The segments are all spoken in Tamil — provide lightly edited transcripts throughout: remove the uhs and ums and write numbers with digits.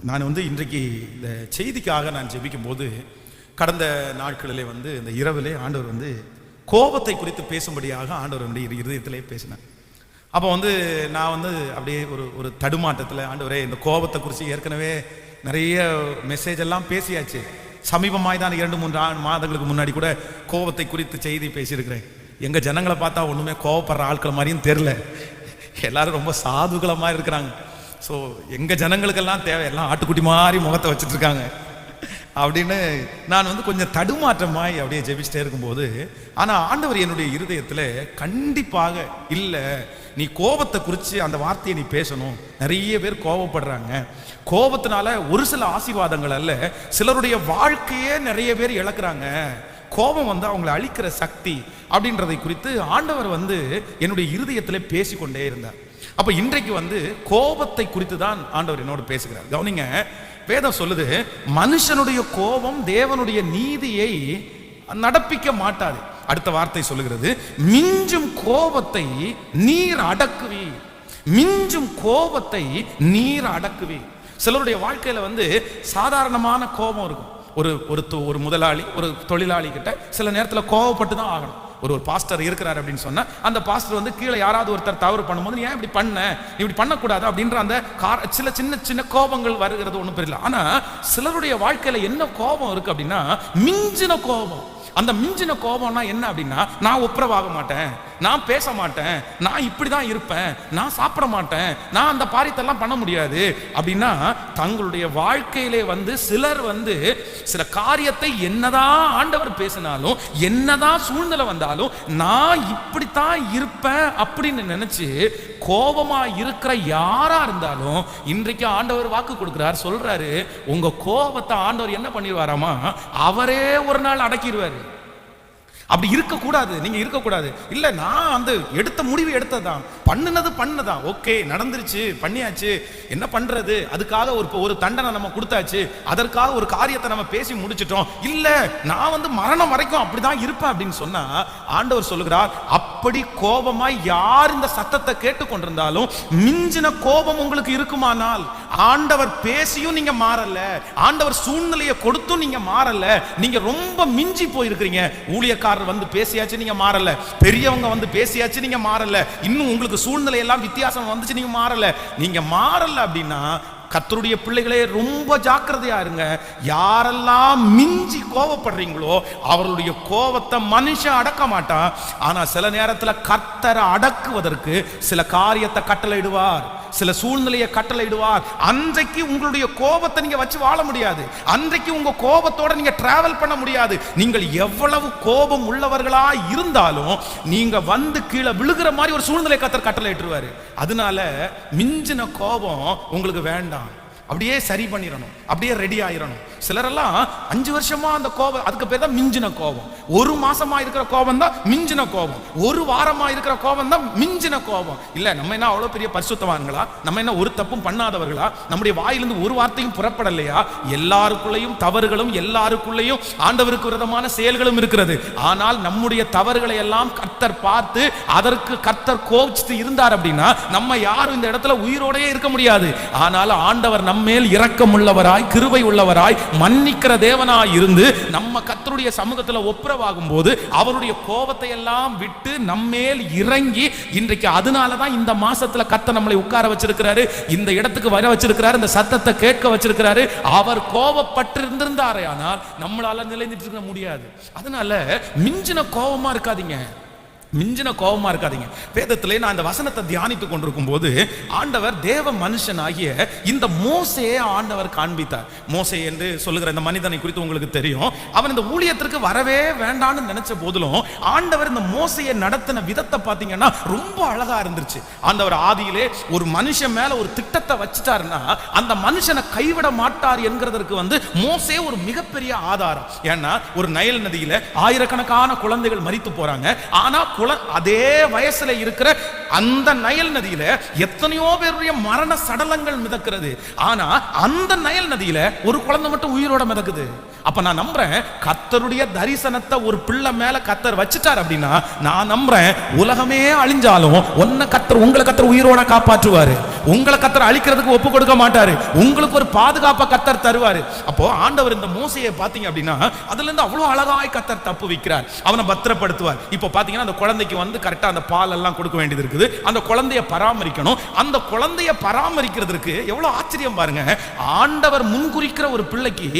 நான் இன்றைக்கு இந்த செய்திக்காக நான் ஜெபிக்கும் போது கடந்த நாட்களிலே இந்த இரவிலே ஆண்டவர் கோபத்தை குறித்து பேசும்படியாக ஆண்டவர் இருதயத்திலே பேசினார். அப்போ நான் அப்படியே ஒரு தடுமாட்டத்தில், ஆண்டவரே இந்த கோபத்தை குறித்து ஏற்கனவே நிறைய மெசேஜ் எல்லாம் பேசியாச்சு. சமீபமாய் தான் 2-3 மாதங்களுக்கு முன்னாடி கூட கோபத்தை குறித்து செய்தி பேசியிருக்கிறேன். எங்கள் ஜனங்களை பார்த்தா ஒன்றுமே கோபப்படுற ஆட்கள் மாதிரியும் தெரில, எல்லாரும் ரொம்ப சாதுகளமாக இருக்கிறாங்க. ஸோ எங்கள் ஜனங்களுக்கெல்லாம் தேவை, எல்லாம் ஆட்டுக்குட்டி மாதிரி முகத்தை வச்சுட்டு இருக்காங்க அப்படின்னு நான் கொஞ்சம் தடுமாற்றமாய் அப்படியே ஜெபிச்சிட்டே இருக்கும்போது, ஆனால் ஆண்டவர் என்னுடைய இருதயத்தில் கண்டிப்பாக இல்லை, நீ கோபத்தை குறித்து அந்த வார்த்தையை நீ பேசணும். நிறைய பேர் கோபப்படுறாங்க, கோபத்தினால ஒரு சில ஆசீர்வாதங்கள் அல்ல, சிலருடைய வாழ்க்கையே நிறைய பேர் இழக்கிறாங்க. கோபம் அவங்களை அழிக்கிற சக்தி அப்படின்றதை குறித்து ஆண்டவர் என்னுடைய இருதயத்தில் பேசிக்கொண்டே இருந்தார். அப்ப இன்றைக்கு கோபத்தை குறித்து தான் ஆண்டவர் என்னோடு பேசுகிறார். கவனிங்க, வேதம் சொல்லுது, மனுஷனுடைய கோபம் தேவனுடைய நீதியை நடப்பிக்க மாட்டாது. அடுத்த வார்த்தை சொல்லுகிறது, மிஞ்சும் கோபத்தை நீர் அடக்குவி. மிஞ்சும் கோபத்தை நீர் அடக்குவி. சிலருடைய வாழ்க்கையில சாதாரணமான கோபம் இருக்கும். ஒரு முதலாளி ஒரு தொழிலாளி கிட்ட சில நேரத்தில் கோபப்பட்டு தான் ஆகணும். ஒரு பாஸ்டர் இருக்கிறார் அப்படின்னு சொன்னா, அந்த பாஸ்டர் கீழே யாராவது ஒருத்தர் தவறு பண்ணும்போது, ஏன் இப்படி பண்ண, இப்படி பண்ணக்கூடாது அப்படின்ற அந்த சில சின்ன சின்ன கோபங்கள் வருகிறது, ஒன்றும் தெரியல. ஆனா சிலருடைய வாழ்க்கையில என்ன கோபம் இருக்கு அப்படின்னா, மிஞ்சின கோபம். அந்த மிஞ்சின கோபம்னா என்ன அப்படின்னா, நான் ஒப்புரவாக மாட்டேன், நான் பேச மாட்டேன், நான் இப்படிதான் இருப்பேன், நான் சாப்பிட மாட்டேன், நான் அந்த பாரியத்தெல்லாம் பண்ண முடியாது அப்படின்னா, தங்களுடைய வாழ்க்கையிலே சிலர் சில காரியத்தை என்னதான் ஆண்டவர் பேசினாலும், என்னதான் சூழ்நிலை வந்தாலும், நான் இப்படித்தான் இருப்பேன் அப்படின்னு நினைச்சு கோபமா இருக்கிற யாரா இருந்தாலும், இன்றைக்கு ஆண்டவர் வாக்கு கொடுக்கிறார், சொல்றாரு, உங்க கோபத்தை ஆண்டவர் என்ன பண்ணிடுவாராமா, அவரே ஒரு நாள் அடக்கிடுவாரு. அப்படி இருக்கக்கூடாது, நீங்க இருக்கக்கூடாது. இல்ல, நான் எடுத்த முடிவு எடுத்ததான், பண்ணுனதான், ஓகே நடந்துருச்சு, பண்ணியாச்சு, என்ன பண்றது, அதுக்காக ஒரு தண்டனை நம்ம கொடுத்தாச்சு, அதற்காக ஒரு காரியத்தை நம்ம பேசி முடிச்சிட்டோம். இல்ல, நான் மரணம் வரைக்கும் அப்படிதான் இருப்பேன் அப்படின்னு சொன்னா, ஆண்டவர் சொல்லுகிறார், அப்படி கோபமாய் யார் இந்த சத்தத்தை கேட்டுக்கொண்டிருந்தாலும், மிஞ்சின கோபம் உங்களுக்கு இருக்குமானால், ஆண்டவர் பேசியும் நீங்க மாறல, ஆண்டவர் சூழ்நிலையை கொடுத்தும் நீங்க மாறல, நீங்க ரொம்ப மிஞ்சி போயிருக்கிறீங்க. ஊழியக்காரர் பேசியாச்சு, நீங்க மாறல, பெரியவங்க பேசியாச்சு, நீங்க மாறல, இன்னும் உங்களுக்கு சூழ்நிலை எல்லாம் வித்தியாசம் வந்துச்சு, நீங்க மாறல. நீங்க மாறல அப்படின்னா, கர்த்தருடைய பிள்ளைகளே ரொம்ப ஜாக்கிரதையா இருங்க. யாரெல்லாம் மிஞ்சி கோபப்படுறீங்களோ அவர்களுடைய கோபத்தை மனுஷன் அடக்க மாட்டான். ஆனா சில நேரத்தில் கர்த்தரை அடக்குவதற்கு சில காரியத்தை கட்டளையிடுவார், சில சூழ்நிலையை கட்டளையிடுவார். அன்றைக்கு உங்களுடைய கோபத்தை நீங்க வச்சு வாழ முடியாது, அன்றைக்கு உங்க கோபத்தோட நீங்க டிராவல் பண்ண முடியாது. நீங்கள் எவ்வளவு கோபம் உள்ளவர்களா இருந்தாலும் நீங்க கீழே விழுகிற மாதிரி ஒரு சூழ்நிலை கர்த்தர் கட்டளையிட்டுருவாரு. அதனால மிஞ்சின கோபம் உங்களுக்கு வேண்டாம், அப்படியே சரி பண்ணிடணும், அப்படியே ரெடி ஆயிரணும். சிலரெல்லாம் 5 வருஷமா அந்த கோபம், அதுக்கு பேர் தான் மிஞ்சின கோபம். 1 மாசமா இருக்கிற கோபம் தான் மிஞ்சின கோபம், 1 வாரமா இருக்கிற கோபம் தான் மிஞ்சின கோபம். இல்ல, நம்ம என்ன அவ்வளவு பெரிய பரிசுத்தவான்களா, நம்ம என்ன ஒரு தப்பும் பண்ணாதவர்களா, நம்முடைய வாயிலிருந்து ஒரு வார்த்தையும் புறப்படலையா? எல்லாருக்குள்ளேயும் தவறுகளும், எல்லாருக்குள்ளேயும் ஆண்டவருக்கு விரோதமான செயல்களும் இருக்கிறது. ஆனால் நம்முடைய தவறுகளை எல்லாம் கர்த்தர் பார்த்து அதற்கு கர்த்தர் கோபிச்சு இருந்தார் அப்படின்னா, நம்ம யாரும் இந்த இடத்துல உயிரோடயே இருக்க முடியாது. ஆனால் ஆண்டவர் நம்மேல் இரக்கம் உள்ளவராய், கிருபை உள்ளவராய், மன்னிக்கிற தேவனாய் இருந்து நம்ம கர்த்தருடைய சமூகத்தில் ஒப்புரவாகும் போது அவருடைய கோபத்தை எல்லாம் விட்டு நம்மேல் இறங்கி, இன்றைக்கு அதனாலதான் இந்த மாசத்துல கர்த்தர் நம்மளை உட்கார வச்சிருக்கிறாரு, இந்த இடத்துக்கு வர வச்சிருக்கிறாரு, இந்த சத்தத்தை கேட்க வச்சிருக்கிறாரு. அவர் கோபப்பட்டு இருந்திருந்தாரே ஆனால் நம்மளால நிலைநிட்டு இருக்க முடியாது. அதனால மிஞ்சின கோபமா இருக்காதீங்க, மிஞ்சின கோபமா இருக்காதீங்க. வேதத்திலே நான் இந்த வசனத்தை தியானித்துக் கொண்டிருக்கும் போது ஆண்டவர் தேவ மனுஷனாகிய இந்த மோசேயை ஆண்டவர் காண்பித்தார். மோசே என்று சொல்லுகிற இந்த மனிதனை குறித்து உங்களுக்கு தெரியும். அவன் இந்த ஊழியத்திற்கு வரவே வேண்டான்னு நினைச்ச போதிலும் ஆண்டவர் இந்த மோசையை நடத்தின விதத்தை பார்த்தீங்கன்னா ரொம்ப அழகா இருந்துச்சு. ஆண்டவர் ஆதியிலே ஒரு மனுஷன் மேல ஒரு திட்டத்தை வச்சுட்டாருன்னா அந்த மனுஷனை கைவிட மாட்டார் என்கிறதற்கு மோசே ஒரு மிகப்பெரிய ஆதாரம். ஏன்னா ஒரு நைல் நதியில ஆயிரக்கணக்கான குழந்தைகள் மரித்து போறாங்க. ஆனா அதே வயசுல இருக்கிற அந்த நைல் நதியில எத்தனையோ பேருடைய மரண சடலங்கள் மிதக்கிறது. ஆனா அந்த நைல் நதியில ஒரு குழந்தை மட்டும் உயிரோட மிதக்குது. அப்ப நான் நம்புறேன், கர்த்தருடைய தரிசனத்தை ஒரு பிள்ளை மேல கர்த்தர் வச்சுட்டார் அப்படின்னா, நான் நம்புறேன் உலகமே அழிஞ்சாலும் உங்களை கர்த்தர் உயிரோட காப்பாற்றுவாரு. உங்களை கர்த்தர் அழிக்கிறதுக்கு ஒப்பு கொடுக்க மாட்டாரு. உங்களுக்கு ஒரு பாதுகாப்பை கர்த்தர் தருவாரு. அப்போ ஆண்டவர் இந்த மோசையை பாத்தீங்க அப்படின்னா, அதுல இருந்து அவ்வளவு அழகாய் கர்த்தர் தப்பு வைக்கிறார், அவனை பத்திரப்படுத்துவார். இப்போ பாத்தீங்கன்னா அந்த குழந்தைக்கு வந்து கரெக்டா அந்த பால் எல்லாம் கொடுக்க வேண்டியது இருக்குது. அந்த குழந்தைய பராமரிக்கணும். அந்த குழந்தைய பராமரிக்கிறதுக்கு எவ்வளவு ஆச்சரியம் பாருங்க. ஆண்டவர் முன்குறிக்கிற ஒரு பிள்ளைக்கு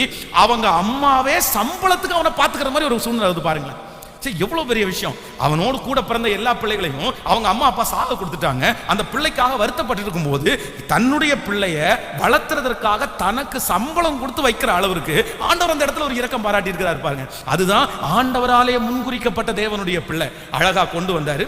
அவங்க அம்மாவே சம்பளத்துக்கு அவனை பார்த்துக்கிற மாதிரி ஒரு சூழ்நிலை வந்து பாருங்களேன். எவ்வளவு பெரிய விஷயம். அவனோடு கூட பிறந்த எல்லா பிள்ளைகளையும் அவங்க அம்மா அப்பா சாக கொடுத்துட்டாங்க. அந்த பிள்ளைக்காக வருத்தப்பட்டு இருக்கும் போது தன்னுடைய பிள்ளைய வளர்த்துறதற்காக தனக்கு சம்பளம் கொடுத்து வைக்கிற அளவுக்கு ஆண்டவர் அந்த இடத்துல ஒரு இரக்கம் பாராட்டி இருக்கிறார் பாருங்க. அதுதான் ஆண்டவராலே முன்குறிக்கப்பட்ட தேவனுடைய பிள்ளை அழகா கொண்டு வந்தாரு.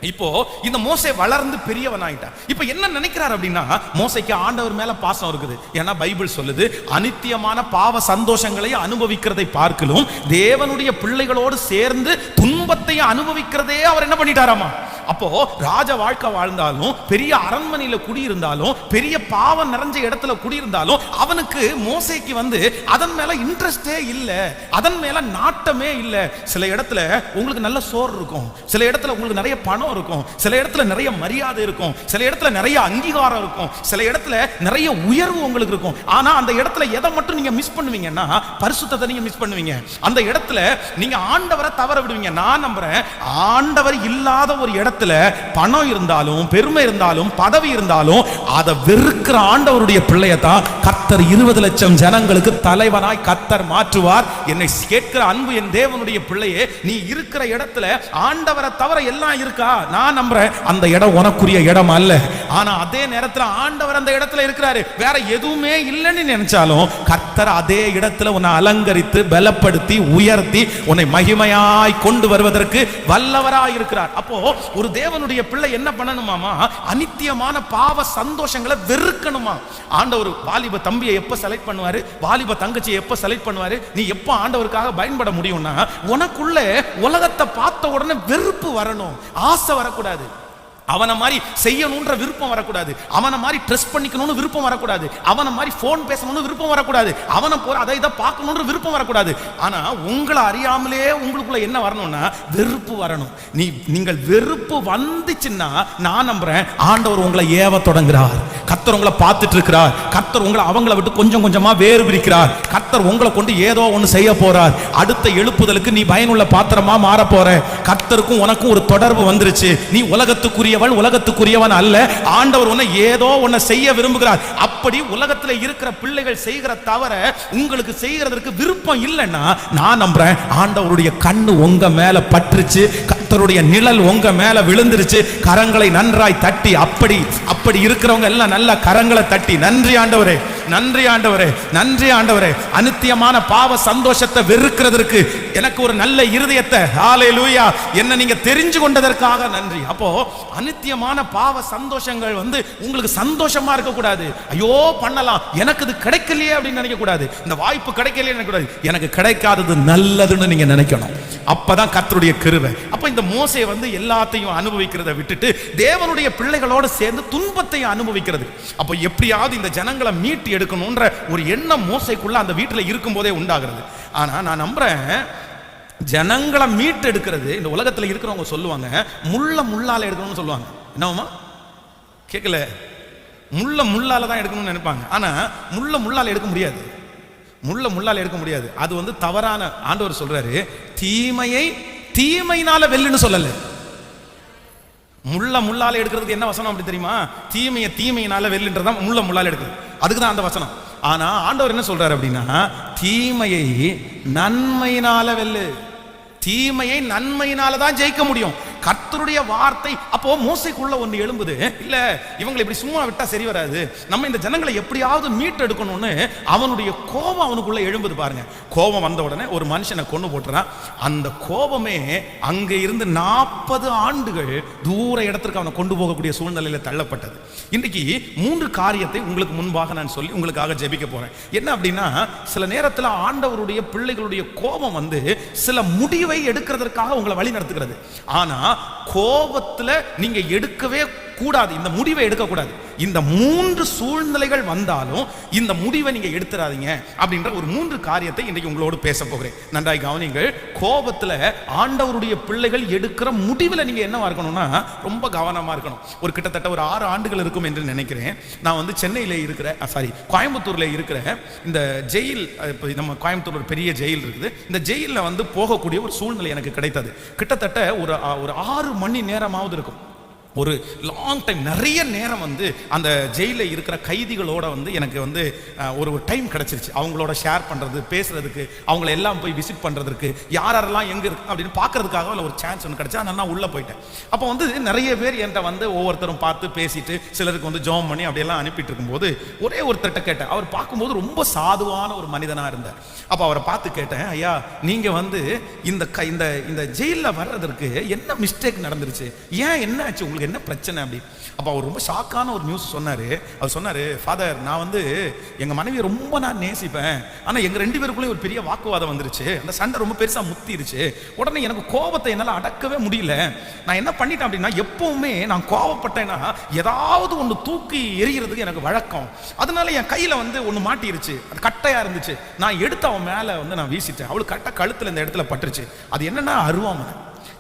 இப்போ இந்த மோசே வளர்ந்து பெரியவன் ஆயிட்டான். இப்போ என்ன நினைக்கிறார் அப்படின்னா, மோசைக்கு ஆண்டவர் மேல பாசம் இருக்குது. ஏன்னா பைபிள் சொல்லுது, அனித்தியமான பாவ சந்தோஷங்களை அனுபவிக்கிறதை பார்க்கலும் தேவனுடைய பிள்ளைகளோடு சேர்ந்து துன்பத்தை அனுபவிக்கிறதே அவர் என்ன பண்ணிட்டாராமா. அப்போ ராஜ வாழ்க்கை வாழ்ந்தாலும், பெரிய அரண்மனையில குடியிருந்தாலும், பெரிய பாவம் நிறைஞ்ச இடத்துல குடியிருந்தாலும், அவனுக்கு மோசைக்கு வந்து அதன் மேல இன்ட்ரெஸ்டே இல்ல, அதன் மேல நாட்டமே இல்ல. சில இடத்துல உங்களுக்கு நல்ல சோறு இருக்கும், சில இடத்துல உங்களுக்கு நிறைய பணம் இருக்கும், சில இடத்துல நிறைய மரியாதை இருக்கும், சில இடத்துல நிறைய அங்கீகாரம் இருக்கும், சில இடத்துல நிறைய உயர்வு உங்களுக்கு இருக்கும். ஆனா அந்த இடத்துல எதை மட்டும் நீங்க மிஸ் பண்ணுவீங்கன்னா, பரிசுத்தத்தை நீங்க மிஸ் பண்ணுவீங்க. அந்த இடத்துல நீங்க ஆண்டவரை தவற விடுவீங்க. நான் நம்புறேன், ஆண்டவர் இல்லாத ஒரு இடத்துல பணம் இருந்தாலும், பெருமை இருந்தாலும், பதவி இருந்தாலும், அதை வெறுக்கிற ஆண்டவருடைய பிள்ளையை தான் கர்த்தர் 20 லட்சம் ஜனங்களுக்கு தலைவனாய் கர்த்தர் மாற்றுவார். என்னை கேட்கிற அன்பு என் தேவனுடைய பிள்ளையே, நீ இருக்கிற இடத்துல ஆண்டவரை தவிர எல்லாம் இருக்கா? நான் நம்புறேன் அந்த இடம் உனக்குரிய இடம் அல்ல. ஆனா அதே நேரத்தில் ஆண்டவர் அந்த இடத்துல இருக்கிறாரு. வேற எதுவுமே இல்லைன்னு நினைச்சாலும் கர்த்தர் அதே இடத்துல உன்னை அலங்கரித்து பலப்படுத்தி உயர்த்தி உன்னை மகிமையாய் கொண்டு வருவதற்கு வல்லவராய் இருக்கிறார். அப்போ ஒரு தேவனுடைய பிள்ளை என்ன பண்ணணுமாமா? அனித்தியமான பாவ சந்தோஷங்களை வெறுக்கணுமா. ஆண்டவர் வாலிப தம்பியை எப்ப செலக்ட் பண்ணுவாரு, வாலிப தங்கச்சியை எப்ப செலக்ட் பண்ணுவாரு, நீ எப்ப ஆண்டவருக்காக பயன்பட முடியும்னா, உனக்குள்ள உலகத்தை பார்த்த உடனே வெறுப்பு வரணும், ஆசை வரக்கூடாது. அவனை மாதிரி செய்யணும்ன்ற விருப்பம் வரக்கூடாது, அவனை மாதிரி ட்ரெஸ் பண்ணிக்கணும்னு விருப்பம் வரக்கூடாது, அவனை மாதிரி போன் பேசணும்னு விருப்பம் வரக்கூடாது, அவனை போற அதை இதை பார்க்கணும்னு விருப்பம் வரக்கூடாது. ஆனா உங்களை அறியாமலே உங்களுக்குள்ள என்ன வரணும்னா வெறுப்பு வரணும். நீங்கள் வெறுப்பு வந்துச்சுன்னா நான் நம்புறேன் ஆண்டவர் உங்களை ஏவ தொடங்குறார். கர்த்தர் உங்களை பார்த்துட்டு இருக்கிறார். கர்த்தர் உங்களை அவங்களை விட்டு கொஞ்சம் கொஞ்சமா வேறு பிரிக்கிறார். கர்த்தர் உங்களை கொண்டு ஏதோ ஒன்று செய்ய போறார். அடுத்த எழுப்புதலுக்கு நீ பயனுள்ள பாத்திரமா மாற போற. கர்த்தருக்கும் உனக்கும் ஒரு தொடர்பு வந்துருச்சு. நீ உலகத்துக்குரியவன் அல்ல. ஆண்டவர் உன்னை ஏதோ ஒன்ன செய்ய விரும்புகிறார். அப்படி உலகத்தில் இருக்கிற பிள்ளைகள் செய்கிற தவற உங்களுக்கு செய்கிறதற்கு விருப்பம் இல்லைன்னா நான் நம்புறேன் ஆண்டவருடைய கண்ணு உங்க மேல பற்றுச்சு, கர்த்தருடைய நிழல் உங்க மேல விழுந்துருச்சு. கரங்களை நன்றாய் தட்டி அப்படி இருக்கிறவங்க எல்லாம் நல்ல கரங்களை தட்டி நன்றி ஆண்டவரே, நன்றி ஆண்டவரே, நன்றி ஆண்டவரே. அனித்தியமான பாவ சந்தோஷத்தை வெறுக்கிறதற்கு எனக்கு ஒரு நல்ல இருதயத்தை, ஹல்லேலூயா, என்ன நீங்க தெரிஞ்சு கொண்டதற்காக நன்றி. அப்போ அனித்தியமான பாவ சந்தோஷங்கள் வந்து உங்களுக்கு சந்தோஷமா இருக்க கூடாது. ஐயோ பண்ணலாம், எனக்கு இது கிடைக்கலையே அப்படின்னு நினைக்க கூடாது. இந்த வாய்ப்பு கிடைக்கலையே நினைக்க கூடாது. எனக்கு கிடைக்காதது நல்லதுன்னு நீங்க நினைக்கணும். அப்பதான் கர்த்தருடைய கிருபை. அப்ப இந்த மோசே வந்து எல்லாத்தையும் அனுபவிக்கிறதை விட்டுட்டு தேவனுடைய பிள்ளைகளோடு சேர்ந்து துன்பத்தை அனுபவிக்கிறது. அப்ப எப்படியாவது இந்த ஜனங்களை மீட்டு எடுக்கணும்ன்ற ஒரு எண்ணம் மோசைக்குள்ள அந்த வீட்டில் இருக்கும் போதே உண்டாகிறது. ஆனா நான் நம்புறேன், ஜனங்களை மீட்டு எடுக்கிறது இந்த உலகத்தில் இருக்கிறவங்க சொல்லுவாங்க முள்ளால எடுக்கணும்னு சொல்லுவாங்க. என்னமா கேட்கல? முள்ளால தான் எடுக்கணும்னு நினைப்பாங்க. ஆனா முள்ளால எடுக்க முடியாது, முள்ளால எடுக்க முடியாது. அது வந்து தவறான. ஆண்டவர் சொல்றாரு, தீமையை தீமையினால வெல்லுன்னு சொல்லல. முள்ளால எடுக்கிறதுக்கு என்ன வசனம் அப்படி தெரியுமா? தீமையினால வெல்லுன்றதா முள்ளால எடுக்கிறது, அதுக்கு தான் அந்த வசனம். ஆனா ஆண்டவர் என்ன சொல்றாரு அப்படின்னா, தீமையை நன்மையினால வெல்லு. தீமையை நன்மையினால தான் ஜெயிக்க முடியும். கர்த்தருடைய வார்த்தை. அப்போ மோசைக்குள்ள ஒன்று எழும்புது, இல்ல இவங்களை இப்படி சும்மா விட்டா சரி வராது, நம்ம இந்த ஜனங்களை எப்படியாவது மீட்டு எடுக்கணும்னு அவனுடைய கோபம் அவனுக்குள்ள எழும்புது பாருங்க. கோபம் வந்த உடனே ஒரு மனுஷனை கொண்டு போட்டுறான். அந்த கோபமே அங்க இருந்து 40 ஆண்டுகள் தூர இடத்திற்கு அவனை கொண்டு போகக்கூடிய சூழ்நிலையில தள்ளப்பட்டது. இன்னைக்கு 3 காரியத்தை உங்களுக்கு முன்பாக நான் சொல்லி உங்களுக்காக ஜெபிக்க போறேன். என்ன அப்படின்னா, சில நேரத்தில் ஆண்டவருடைய பிள்ளைகளுடைய கோபம் வந்து சில முடிவை எடுக்கிறதற்காக உங்களை வழி நடத்துகிறது. ஆனா கோபத்துல நீங்க எடுக்கவே கூடாது, இந்த முடிவை எடுக்கக்கூடாது. இந்த 3 சூழ்நிலைகள் வந்தாலும் இந்த முடிவை நீங்க எடுத்துறாதீங்க அப்படின்ற ஒரு 3 காரியத்தை இன்றைக்கு உங்களோடு பேச போகிறேன். நன்றாய் கவனிங்கள். கோபத்துல ஆண்டவருடைய பிள்ளைகள் எடுக்கிற முடிவில் நீங்க என்னவா இருக்கணும்னா ரொம்ப கவனமா இருக்கணும். ஒரு கிட்டத்தட்ட ஒரு 6 ஆண்டுகள் இருக்கும் என்று நினைக்கிறேன். நான் வந்து சென்னையில இருக்கிற கோயம்புத்தூர்ல இருக்கிற இந்த ஜெயில், நம்ம கோயம்புத்தூர் ஒரு பெரிய ஜெயில் இருக்குது. இந்த ஜெயிலில் வந்து போகக்கூடிய ஒரு சூழ்நிலை எனக்கு கிடைத்தது. கிட்டத்தட்ட ஒரு 6 மணி நேரமாவது இருக்கும். ஒரு லாங் டைம், நிறைய நேரம் வந்து அந்த ஜெயிலில் இருக்கிற கைதிகளோட வந்து எனக்கு வந்து ஒரு டைம் கிடச்சிருச்சு. அவங்களோட ஷேர் பண்ணுறது, பேசுறதுக்கு, அவங்கள எல்லாம் போய் விசிட் பண்ணுறதுக்கு, யாரெல்லாம் எங்கே இருக்கு அப்படின்னு பார்க்கறதுக்காக ஒரு சான்ஸ் ஒன்று கிடச்சி. அதனால் நான் உள்ளே போயிட்டேன். அப்போ வந்து நிறைய பேர் என்கிட்ட வந்து ஒவ்வொருத்தரும் பார்த்து பேசிட்டு சிலருக்கு வந்து ஜோம் பண்ணி அப்படியெல்லாம் அனுப்பிட்டு இருக்கும்போது ஒரே ஒருத்தர்கிட்ட கேட்டேன். அவர் பார்க்கும்போது ரொம்ப சாதுவான ஒரு மனிதனாக இருந்தார். அப்போ அவரை பார்த்து கேட்டேன், ஐயா நீங்கள் வந்து இந்த ஜெயிலில் வர்றதற்கு என்ன மிஸ்டேக் நடந்துருச்சு, ஏன் என்ன ஆச்சு, உங்களுக்கு என்ன பிரச்சனை அப்படி? அப்போ அவர் ரொம்ப ஷாக்கான ஒரு நியூஸ் சொன்னார். அவர் சொன்னார், ஃபாதர் நான் வந்து எங்கள் மனைவியை ரொம்ப நான் நேசிப்பேன், ஆனால் எங்கள் 2 பேருக்குள்ளே ஒரு பெரிய வாக்குவாதம் வந்துருச்சு. அந்த சண்டை ரொம்ப பெருசாக முத்திருச்சு. உடனே எனக்கு கோபத்தை என்னால் அடக்கவே முடியல. நான் என்ன பண்ணிட்டேன் அப்படின்னா, எப்பவுமே நான் கோபப்பட்டேன்னா ஏதாவது ஒன்று தூக்கி எறிகிறதுக்கு எனக்கு வழக்கம். அதனால என் கையில் வந்து ஒன்று மாட்டிருச்சு, அது கட்டையாக இருந்துச்சு. நான் எடுத்து அவன் மேலே வந்து நான் வீசிட்டேன். அவளுக்கு கரெக்டாக கழுத்தில் இந்த இடத்துல பட்டுருச்சு. அது என்னன்னா அருவாமனை.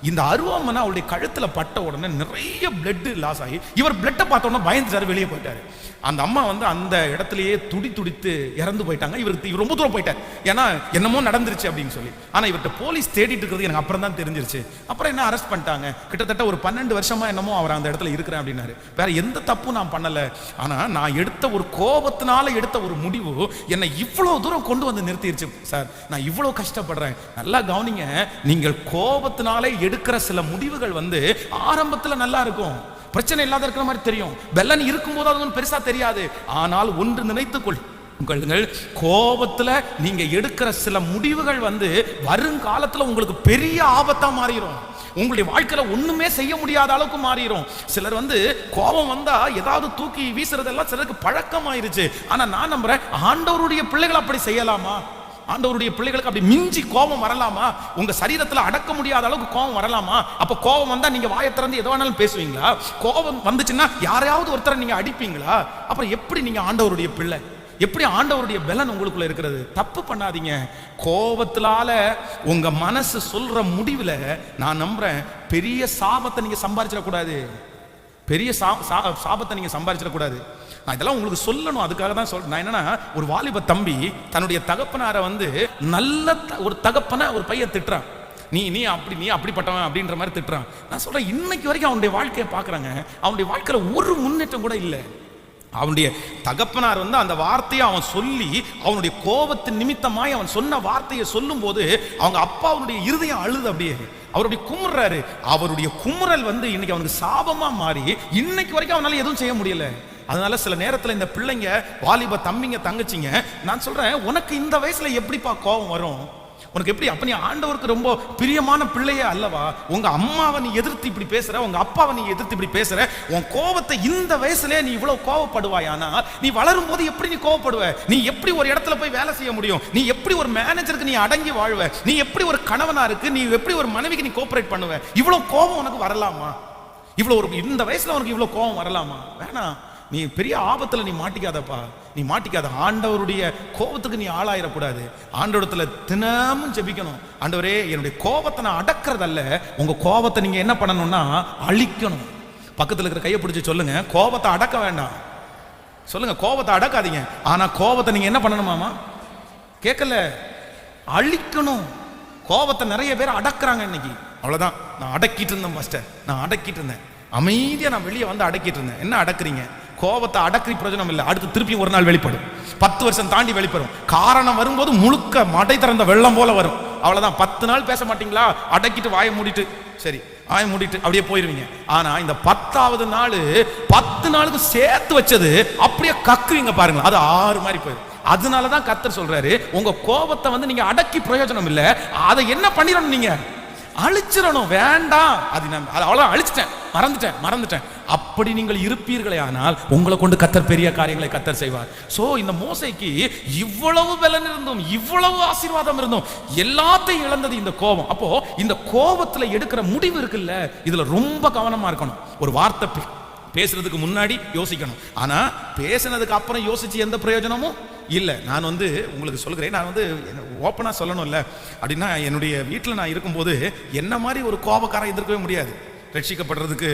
இந்த அருவாமனை அவருடைய கழுத்துல பட்ட உடனே நிறைய பிளட் லாஸ் ஆகி இவர் பிளட்டை பார்த்த உடனே பயந்துட்டாரு, வெளியே போயிட்டாரு. அந்த அம்மா வந்து அந்த இடத்துலயே துடித்து இறந்து போயிட்டாங்க. இவர் ரொம்ப தூரம் போயிட்டார், ஏன்னா என்னமோ நடந்துருச்சு அப்படின்னு சொல்லி. ஆனா இவர்கிட்ட போலீஸ் தேடிட்டு இருக்கிறது எனக்கு அப்புறம் தான் தெரிஞ்சிருச்சு. அப்புறம் என்ன அரெஸ்ட் பண்ணிட்டாங்க. கிட்டத்தட்ட ஒரு 12 வருஷமா என்னமோ அவர் அந்த இடத்துல இருக்கிறேன் அப்படின்னாரு. வேற எந்த தப்பும் நான் பண்ணல. ஆனா நான் எடுத்த ஒரு கோபத்தினால எடுத்த ஒரு முடிவு என்னை இவ்வளவு தூரம் கொண்டு வந்து நிறுத்திடுச்சு சார். நான் இவ்வளவு கஷ்டப்படுறேன். நல்லா கவனிங்க, நீங்கள் கோபத்தினாலே எடுக்கிற சில முடிவுகள் வந்து ஆரம்பத்துல நல்லா இருக்கும், பிரச்சனை இல்லாத இருக்கிற மாதிரி தெரியும், பெல்லன் இருக்கும்போது அது ஒன்றும் பெருசா தெரியாது. ஆனால் ஒன்று நினைத்துக் கொள்ளுங்கள், கோபத்துல நீங்க எடுக்கிற சில முடிவுகள் வந்து வருங்காலத்துல உங்களுக்கு பெரிய ஆபத்தா மாறிடும். உங்களுடைய வாழ்க்கையில ஒண்ணுமே செய்ய முடியாத அளவுக்கு மாறிடும். சிலர் வந்து கோபம் வந்தா ஏதாவது தூக்கி வீசுறதெல்லாம் சிலருக்கு பழக்கமாயிருச்சு. ஆனா நான் நம்புறேன், ஆண்டவருடைய பிள்ளைகள் அப்படி செய்யலாமா? ஆண்டவருடைய பிள்ளைகளுக்கு அப்படி மிஞ்சி கோபம் வரலாமா? உங்க சரீரத்தில் அடக்க முடியாத அளவுக்கு கோபம் வரலாமா? அப்ப கோபம் வந்தா நீங்க வாயை திறந்து எது வேணாலும் பேசுவீங்களா? கோபம் வந்துச்சுன்னா யாரையாவது ஒருத்தரை நீங்க அடிப்பீங்களா? அப்புறம் எப்படி நீங்க ஆண்டவருடைய பிள்ளை? எப்படி ஆண்டவருடைய பலன் உங்களுக்குள்ள இருக்கிறது? தப்பு பண்ணாதீங்க. கோபத்தினால உங்க மனசு சொல்ற முடிவுல நான் நம்புறேன் பெரிய சாபத்தை நீங்க சம்பாதிச்சிடக்கூடாது. பெரிய சாபத்தை நீங்க சம்பாதிச்சிடக்கூடாது. நான் இதெல்லாம் உங்களுக்கு சொல்லணும், அதுக்காக தான் சொல்றேன். நான் என்னன்னா, ஒரு வாலிப தம்பி தன்னுடைய தகப்பனாரை வந்து நல்ல ஒரு தகப்பனை ஒரு பையன் திட்டுறான். நீ அப்படிப்பட்டவன் அப்படின்ற மாதிரி திட்டுறான். நான் சொல்றேன், இன்னைக்கு வரைக்கும் அவனுடைய வாழ்க்கையை பார்க்குறாங்க, அவனுடைய வாழ்க்கையில ஒரு முன்னேற்றம் கூட இல்லை. அவனுடைய தகப்பனார் வந்து அந்த வார்த்தையை அவன் சொல்லி, அவனுடைய கோபத்தின் நிமித்தமாய் அவன் சொன்ன வார்த்தையை சொல்லும் போது அவங்க அப்பாவுடைய இருதயம் அழுது அப்படியே அவருடைய குமுறாரு. அவருடைய குமுறல் வந்து இன்னைக்கு அவனுக்கு சாபமா மாறி இன்னைக்கு வரைக்கும் அவனால எதுவும் செய்ய முடியல. அதனால சில நேரத்தில் இந்த பிள்ளைங்க, வாலிப தம்பிங்க, தங்கச்சிங்க, நான் சொல்றேன், உனக்கு இந்த வயசுல எப்படிப்பா கோபம் வரும்? உனக்கு எப்படி? அப்ப நீ ஆண்டவருக்கு ரொம்ப பிரியமான பிள்ளையே அல்லவா? உங்க அம்மாவை நீ எதிர்த்து இப்படி பேசுற, உங்க அப்பாவை நீ எதிர்த்து இப்படி பேசுற, உன் கோபத்தை இந்த வயசுல நீ இவ்வளவு கோபப்படுவாயானா நீ வளரும் போது எப்படி நீ கோபப்படுவ? நீ எப்படி ஒரு இடத்துல போய் வேலை செய்ய முடியும்? நீ எப்படி ஒரு மேனேஜருக்கு நீ அடங்கி வாழ்வ? நீ எப்படி ஒரு கணவனா இருக்கு, நீ எப்படி ஒரு மனைவிக்கு நீ கோஆபரேட் பண்ணுவ? இவ்வளவு கோபம் உனக்கு வரலாமா? இவ்வளவு இந்த வயசுல உனக்கு இவ்வளவு கோபம் வரலாமா? வேணாம். நீ பெரிய ஆபத்துல நீ மாட்டிக்காதப்பா, நீ மாட்டிக்காத. ஆண்டவருடைய கோபத்துக்கு நீ ஆளாயிடக்கூடாது. ஆண்டவரத்துல தினமும் ஜெபிக்கணும். ஆண்டவரே, என்னுடைய கோபத்தை நான் அடக்கிறதல்ல, உங்க கோபத்தை நீங்க என்ன பண்ணணும்னா அழிக்கணும். பக்கத்துல இருக்கிற கையை பிடிச்சி சொல்லுங்க, கோபத்தை அடக்க வேண்டாம். சொல்லுங்க, கோபத்தை அடக்காதீங்க. ஆனா கோபத்தை நீங்க என்ன பண்ணணுமாமா? கேட்கல, அழிக்கணும். கோபத்தை நிறைய பேர் அடக்குறாங்க இன்னைக்கு. அவ்வளவுதான். நான் அடக்கிட்டு இருந்தேன் மாஸ்டர், நான் அடக்கிட்டு இருந்தேன், அமைதியா நான் வெளியே வந்து அடக்கிட்டு இருந்தேன். என்ன அடக்குறீங்க? கோபத்தை அடக்கி பிரயோஜனம் இல்லை. அடுத்து திருப்பி ஒரு நாள் வெளிப்படும், 10 வருஷம் தாண்டி வெளிப்படும். காரணம் வரும்போது முழுக்க மடை திறந்த வெள்ளம் போல வரும். அவ்வளவுதான். 10 நாள் பேச மாட்டீங்களா? அடக்கிட்டு வாயை மூடிட்டு, சரி வாயை மூடிட்டு அப்படியே போயிருவீங்க. ஆனா இந்த 10வது நாள் 10 நாளுக்கு சேர்த்து வச்சது அப்படியே கக்குவீங்க பாருங்க, அது 6 மாதிரி போயிடும். அதனாலதான் கர்த்தர் சொல்றாரு, உங்க கோபத்தை வந்து நீங்க அடக்கி பிரயோஜனம் இல்லை, அதை என்ன பண்ணிடணும்? நீங்க அழிச்சிடணும். வேண்டாம், அது அவ்வளவு அழிச்சிட்டேன், மறந்துட்டேன். அப்படி நீங்கள் இருப்பீர்களே ஆனால் உங்களை கொண்டு கர்த்தர் பெரிய காரியங்களை கர்த்தர் செய்வார். சோ இந்த மோசேக்கு இவ்வளவு பலன் இருந்தும் இவ்வளவு ஆசீர்வாதம் இருந்தும் எல்லாத்தையும் இழந்தது இந்த கோபம். அப்போ இந்த கோபத்துல எடுக்கிற முடிவு இருக்குல்ல, இதுல ரொம்ப கவனமா இருக்கணும். ஒரு வார்த்தை பேசுறதுக்கு முன்னாடி யோசிக்கணும். ஆனா பேசினதுக்கு அப்புறம் யோசிச்சு எந்த பிரயோஜனமும் இல்லை. நான் உங்களுக்கு சொல்கிறேன், நான் ஓப்பனாக சொல்லணும்ல அப்படின்னா, என்னுடைய வீட்டில் நான் இருக்கும்போது என்ன மாதிரி ஒரு கோபக்காரன் எதிர்க்கவே முடியாது. ரட்சிக்கப்படுறதுக்கு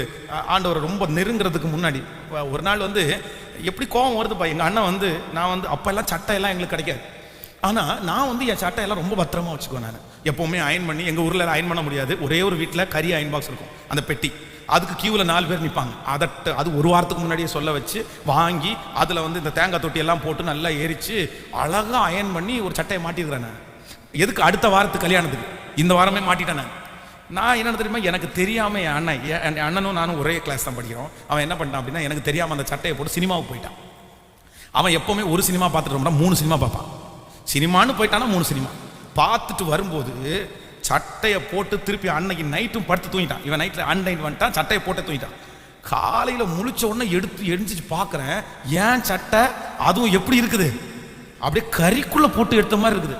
ஆண்டவரை ரொம்ப நெருங்கிறதுக்கு முன்னாடி ஒரு நாள் எப்படி கோபம் வருதுப்பா. எங்கள் அண்ணன் நான் அப்போல்லாம் சட்டையெல்லாம் எங்களுக்கு கிடைக்காது. ஆனால் நான் என் சட்டையெல்லாம் ரொம்ப பத்திரமா வச்சுக்குவேன். நான் எப்போவுமே அயன் பண்ணி, எங்கள் ஊரில் அயன் பண்ண முடியாது. ஒரே ஒரு வீட்டில் கறி அயன் பாக்ஸ் இருக்கும், அந்த பெட்டி. அதுக்கு கியூவில் 4 பேர் நிற்பாங்க. அது ஒரு வாரத்துக்கு முன்னாடியே சொல்ல வச்சு வாங்கி அதில் இந்த தேங்காய் தொட்டியெல்லாம் போட்டு நல்லா எரித்து அழகாக அயன் பண்ணி ஒரு சட்டையை மாட்டிருக்கிறேன். நான் எதுக்கு? அடுத்த வாரத்துக்கு கல்யாணத்துக்கு. இந்த வாரமே மாட்டிட்டேன். நான் என்ன தெரியுமா, எனக்கு தெரியாமல் என் அண்ணனும் நானும் ஒரே கிளாஸ் தான் படிக்கிறோம். அவன் என்ன பண்ணிட்டான் அப்படின்னா, எனக்கு தெரியாமல் அந்த சட்டையை போட்டு சினிமாவுக்கு போயிட்டான். அவன் எப்போவுமே ஒரு சினிமா பார்த்துட்டு 3 சினிமா பார்ப்பான். சினிமான்னு போயிட்டானா 3 சினிமா பார்த்துட்டு வரும்போது சட்டையை போட்டு திருப்பி அன்னைக்கு நைட்டும் படுத்து தூங்கிட்டான். இவன் நைட்டில் அன்னைட் வந்துட்டான், சட்டையை போட்டு தூங்கிட்டான். காலையில் முழிச்ச உடனே எடுத்து பார்க்குறேன், ஏன் சட்டை அதுவும் எப்படி இருக்குது, அப்படியே கறிக்குள்ளே போட்டு எடுத்த மாதிரி இருக்குது.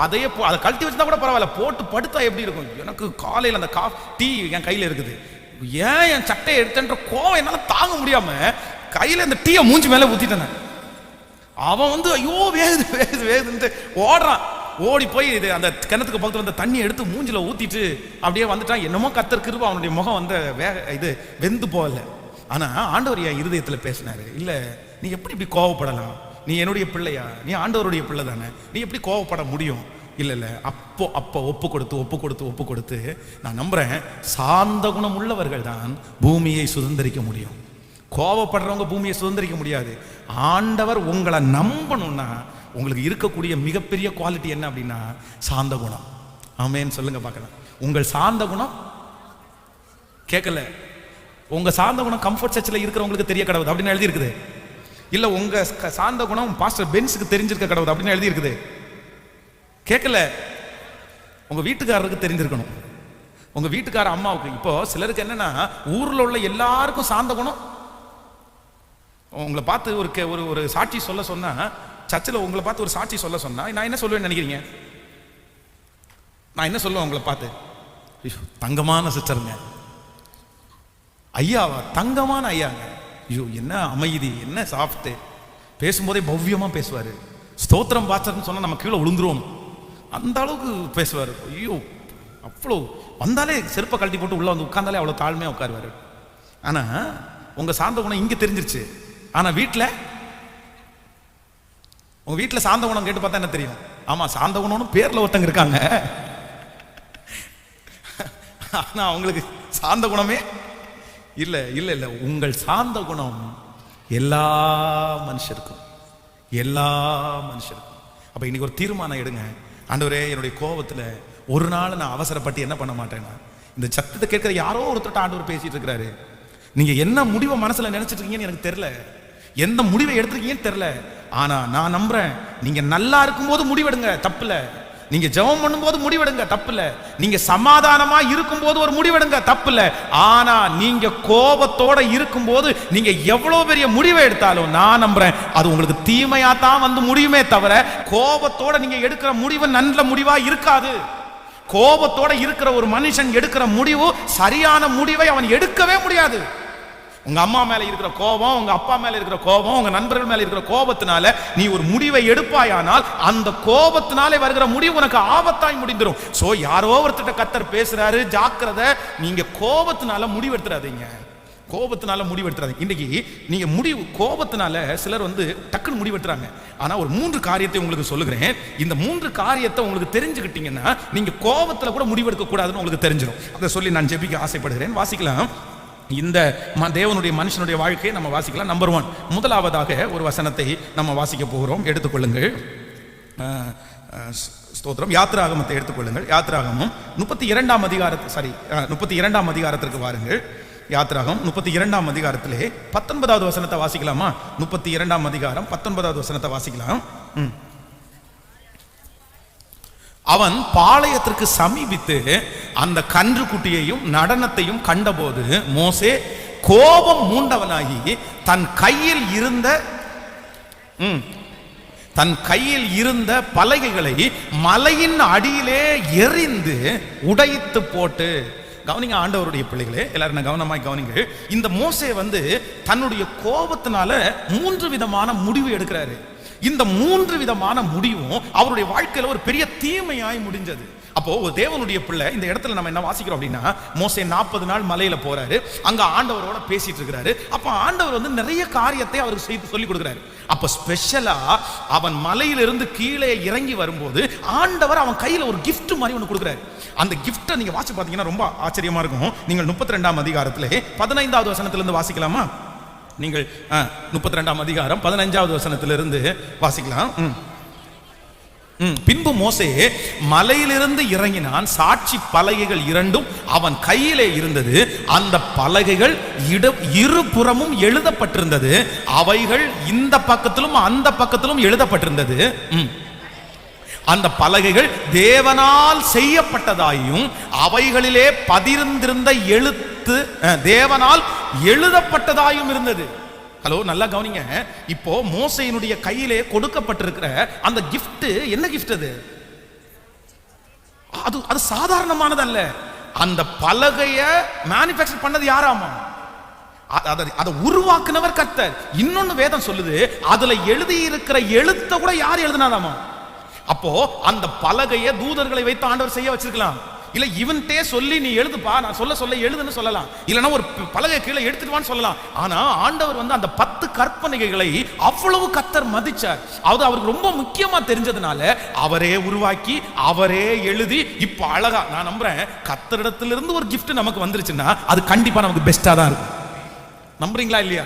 அதை கழட்டி வச்சுருந்தா கூட பரவாயில்ல, போட்டு படுத்தா எப்படி இருக்கும். எனக்கு காலையில் அந்த டீ என் கையில் இருக்குது, ஏன் என் சட்டையை எடுத்தன்ற கோவம் என்னால் தாங்க முடியாமல் கையில் இந்த டீயை மூஞ்சி மேலே ஊற்றிட்டேன். அவன் ஐயோ வேகுதுன்ட்டு ஓடுறான். ஓடி போய் அந்த கிணத்துக்கு பக்கத்தில் தண்ணியை எடுத்து மூஞ்சில ஊத்திட்டு அப்படியே வந்துட்டான். என்னமோ கர்த்தர் கிருபை, அவனுடைய முகம் வெந்து போகல. ஆனா ஆண்டவர் என் இருதயத்தில் பேசினாரு, இல்ல நீ எப்படி இப்படி கோவப்படலாம், நீ என்னுடைய பிள்ளையா, நீ ஆண்டவருடைய பிள்ளை தானே, நீ எப்படி கோவப்பட முடியும்? இல்ல அப்போ ஒப்பு கொடுத்து நான் நம்புறேன், சாந்த குணம் உள்ளவர்கள் தான் பூமியை சுதந்திரிக்க முடியும். கோவப்படுறவங்க பூமியை சுதந்திரிக்க முடியாது. ஆண்டவர் உங்களை நம்பணும்னா உங்களுக்கு இருக்கக்கூடிய மிகப்பெரிய குவாலிட்டி என்ன அப்படின்னா சாந்த குணம். ஆமென் சொல்லுங்க பார்க்கலாம். உங்கள் சாந்த குணம் கேட்கல, உங்க சாந்த குணம் கம்ஃபர்ட் சர்ச்சில் இருக்கிறவங்களுக்கு தெரிய கடவுது அப்படின்னு எழுதி இருக்குது. இல்ல உங்க சாந்த குணம் பாஸ்டர் பென்ஸுக்கு தெரிஞ்சிருக்க கடவுது அப்படின்னு எழுதி இருக்குது. கேட்கல, உங்க வீட்டுக்காரருக்கு தெரிஞ்சிருக்கணும், உங்க வீட்டுக்கார அம்மாவுக்கு. இப்போ சிலருக்கு என்னன்னா, ஊர்ல உள்ள எல்லாருக்கும் சாந்த குணம். உங்களை பார்த்து ஒரு சாட்சி சொல்ல சொன்னா, சர்ச்சில் உங்களை பார்த்து ஒரு சாட்சி சொல்ல சொன்னா நான் என்ன சொல்லுவேன்னு நினைக்கிறீங்க? நான் என்ன சொல்லுவேன் உங்களை பார்த்து? தங்கமான சிஸ்டருங்க, ஐயாவா, தங்கமான ஐயாங்க, ஐயோ என்ன அமைதி, என்ன சாஃப்ட், பேசும்போதே பவ்யமா பேசுவாரு. ஸ்தோத்திரம் பாஸ்டர்னு சொன்னா நம்ம கீழே விழுந்துருவோம், அந்த அளவுக்கு பேசுவாரு. ஐயோ அவ்வளோ, வந்தாலே செருப்பை கழட்டி போட்டு உள்ள உட்கார்ந்தாலே அவ்வளோ தாழ்மையாக உட்காருவாரு. ஆனா உங்க சாந்த குணம் இங்க தெரிஞ்சிருச்சு. ஆனா உங்க வீட்டில் சாந்த குணம் கேட்டு பார்த்தா என்ன தெரியும்? ஆமா சாந்த குணம்னு பேர்ல ஒருத்தங்க இருக்காங்க, ஆனா அவங்களுக்கு சாந்த குணமே இல்ல. இல்ல இல்ல உங்கள் சாந்த குணம் எல்லா மனுஷருக்கும். அப்ப இன்னைக்கு ஒரு தீர்மானம் எடுங்க. ஆண்டவரே, என்னுடைய கோபத்துல ஒரு நாள் நான் அவசரப்பட்டு என்ன பண்ண மாட்டேன்னா, இந்த சத்தத்தை கேட்கிற யாரோ ஒருத்தட்ட ஆண்டவர் பேசிட்டு இருக்கிறாரு. நீங்க என்ன முடிவை மனசுல நினைச்சிட்டு இருக்கீங்கன்னு எனக்கு தெரியல, எந்த முடிவை எடுத்திருக்கீங்கன்னு தெரியல. ஆனா நான் நம்புறேன், நீங்க நல்லா இருக்கும்போது முடிவெடுங்க, தப்புல. நீங்க ஜெபம் பண்ணும்போது முடிவெடுங்க, தப்புல. நீங்க சமாதானமா இருக்கும்போது ஒரு முடிவெடுங்க, தப்புல. ஆனா நீங்க கோபத்தோட இருக்கும்போது நீங்க எவ்வளவு பெரிய முடிவை எடுத்தாலும் நான் நம்புறேன் அது உங்களுக்கு தீமையா தான் முடியுமே தவிர, கோபத்தோட நீங்க எடுக்கிற முடிவு நல்ல முடிவா இருக்காது. கோபத்தோட இருக்கிற ஒரு மனுஷன் எடுக்கிற முடிவு சரியான முடிவை அவன் எடுக்கவே முடியாது. உங்க அம்மா மேல இருக்கிற கோபம், உங்க அப்பா மேல இருக்கிற கோபம், உங்க நண்பர்கள் மேல இருக்கிற கோபத்தினால நீ ஒரு முடிவை எடுப்பாயானால் அந்த கோபத்தினாலே வருகிற முடிவு உனக்கு ஆபத்தாய் முடிந்துரும். சோ யாரோ ஒருத்தட்ட கர்த்தர் பேசுறாரு, ஜாக்கிரதை. நீங்க கோபத்தினால முடிவெடுத்துறாதீங்க, இன்னைக்கு நீங்க கோபத்தினால சிலர் டக்குன்னு முடிவெடுறாங்க. ஆனா ஒரு 3 காரியத்தை உங்களுக்கு சொல்லுகிறேன். இந்த 3 காரியத்தை உங்களுக்கு தெரிஞ்சுக்கிட்டீங்கன்னா நீங்க கோபத்துல கூட முடிவெடுக்க கூடாதுன்னு உங்களுக்கு தெரிஞ்சிடும். அதை சொல்லி நான் ஜெபிக்க ஆசைப்படுகிறேன். வாசிக்கலாம். இந்த தேவனுடைய மனுஷனுடைய வாழ்க்கையை நம்ம வாசிக்கலாம். நம்பர் 1, முதலாவதாக ஒரு வசனத்தை நம்ம வாசிக்க போகிறோம். எடுத்துக்கொள்ளுங்கள், ஸ்தோத்திரம். யாத்திராகமத்தை எடுத்துக்கொள்ளுங்கள். யாத்திராகமம் 32ஆம் அதிகாரத்திற்கு வாருங்கள். யாத்திராகம் 32ஆம் அதிகாரத்திலே 19வது வசனத்தை வாசிக்கலாமா? 32ஆம் அதிகாரம் 19வது வசனத்தை வாசிக்கலாம். அவன் பாளையத்திற்கு சமீபித்து அந்த கன்று குட்டியையும் நடனத்தையும் கண்டபோது மோசே கோபம் மூண்டவனாகி தன் கையில் இருந்த பலகைகளை மலையின் அடியிலே எறிந்து உடைத்து போட்டு. கவனிங்க ஆண்டவருடைய பிள்ளைகளே, எல்லாரும் கவனமாய் கவனிங்க. இந்த மோசே தன்னுடைய கோபத்தினால 3 விதமான முடிவு எடுக்கிறாரு. இந்த 3 விதமான முடிவும் அவருடைய வாழ்க்கையில ஒரு பெரிய தீமையாய் முடிஞ்சது. அப்போ ஒரு தேவனுடைய பிள்ளை இந்த இடத்துல நம்ம என்ன வாசிக்கிறோம் அப்படின்னா, மோசே 40 நாள் மலையில போறாரு, அங்க ஆண்டவரோட பேசிட்டு இருக்கிறாரு. அப்ப ஆண்டவர் நிறைய காரியத்தை அவருக்கு செய்து சொல்லி கொடுக்கிறாரு. அப்ப ஸ்பெஷலா அவன் மலையிலிருந்து கீழே இறங்கி வரும்போது ஆண்டவர் அவன் கையில ஒரு கிஃப்ட் மாதிரி ஒன்று கொடுக்கிறாரு. அந்த கிஃப்ட்டை நீங்க வாசி பார்த்தீங்கன்னா ரொம்ப ஆச்சரியமா இருக்கும். நீங்கள் 32ஆம் அதிகாரத்திலே 15வது வசனத்திலிருந்து வாசிக்கலாமா? நீங்கள் 32ஆம் அதிகாரம் 15வது வசனத்திலிருந்து வாசிக்கலாம். பின்பு மோசே மலையிலிருந்து இறங்கினான். சாட்சி பலகைகள் 2 அவன் கையிலே இருந்தது. அந்த பலகைகள் இருபுறமும் எழுதப்பட்டிருந்தது. அவைகள் இந்த பக்கத்திலும் அந்த பக்கத்திலும் எழுதப்பட்டிருந்தது. அந்த பலகைகள் தேவனால் செய்யப்பட்டதாயும் அவைகளிலே பதிர்ந்திருந்த எழுத்து தேவனால் எழுதப்பட்டதாயும் இருந்தது. ஹலோ, நல்லா கவனிங்க. இப்போ மோசேயினுடைய கையிலே கொடுக்கப்பட்டிருக்கிற அந்த கிஃப்ட் என்ன கிஃப்ட்? அது சாதாரணமானது அல்ல. அந்த பலகைய மேனுஃபேக்சர் பண்ணது யாராமா? அதை உருவாக்குனவர் கர்த்தர். இன்னொன்னு வேதம் சொல்லுது, அதுல எழுதி இருக்கிற எழுத்த கூட யார் எழுதினாதாமா? அப்போ அந்த பலகைய தூதர்களை வைத்து ஆண்டவர் செய்ய வச்சிருக்கலாம். இல்ல இவன்ட்டே சொல்லி நீ எழுதுப்பா, நான் சொல்ல எழுதுன்னு சொல்லலாம். இல்லனா ஒரு பலகை கீழே எடுத்துட்டு சொல்லலாம். ஆனா ஆண்டவர் அந்த 10 கற்பனைகளை அவ்வளவு கர்த்தர் மதிச்சார். அது அவருக்கு ரொம்ப முக்கியமா தெரிஞ்சதுனால அவரே உருவாக்கி அவரே எழுதி இப்ப அழகா, நான் நம்புறேன் கர்த்தரிடத்திலிருந்து ஒரு கிஃப்ட் நமக்கு வந்துருச்சுன்னா அது கண்டிப்பா நமக்கு பெஸ்டா தான் இருக்கும். நம்புறீங்களா இல்லையா?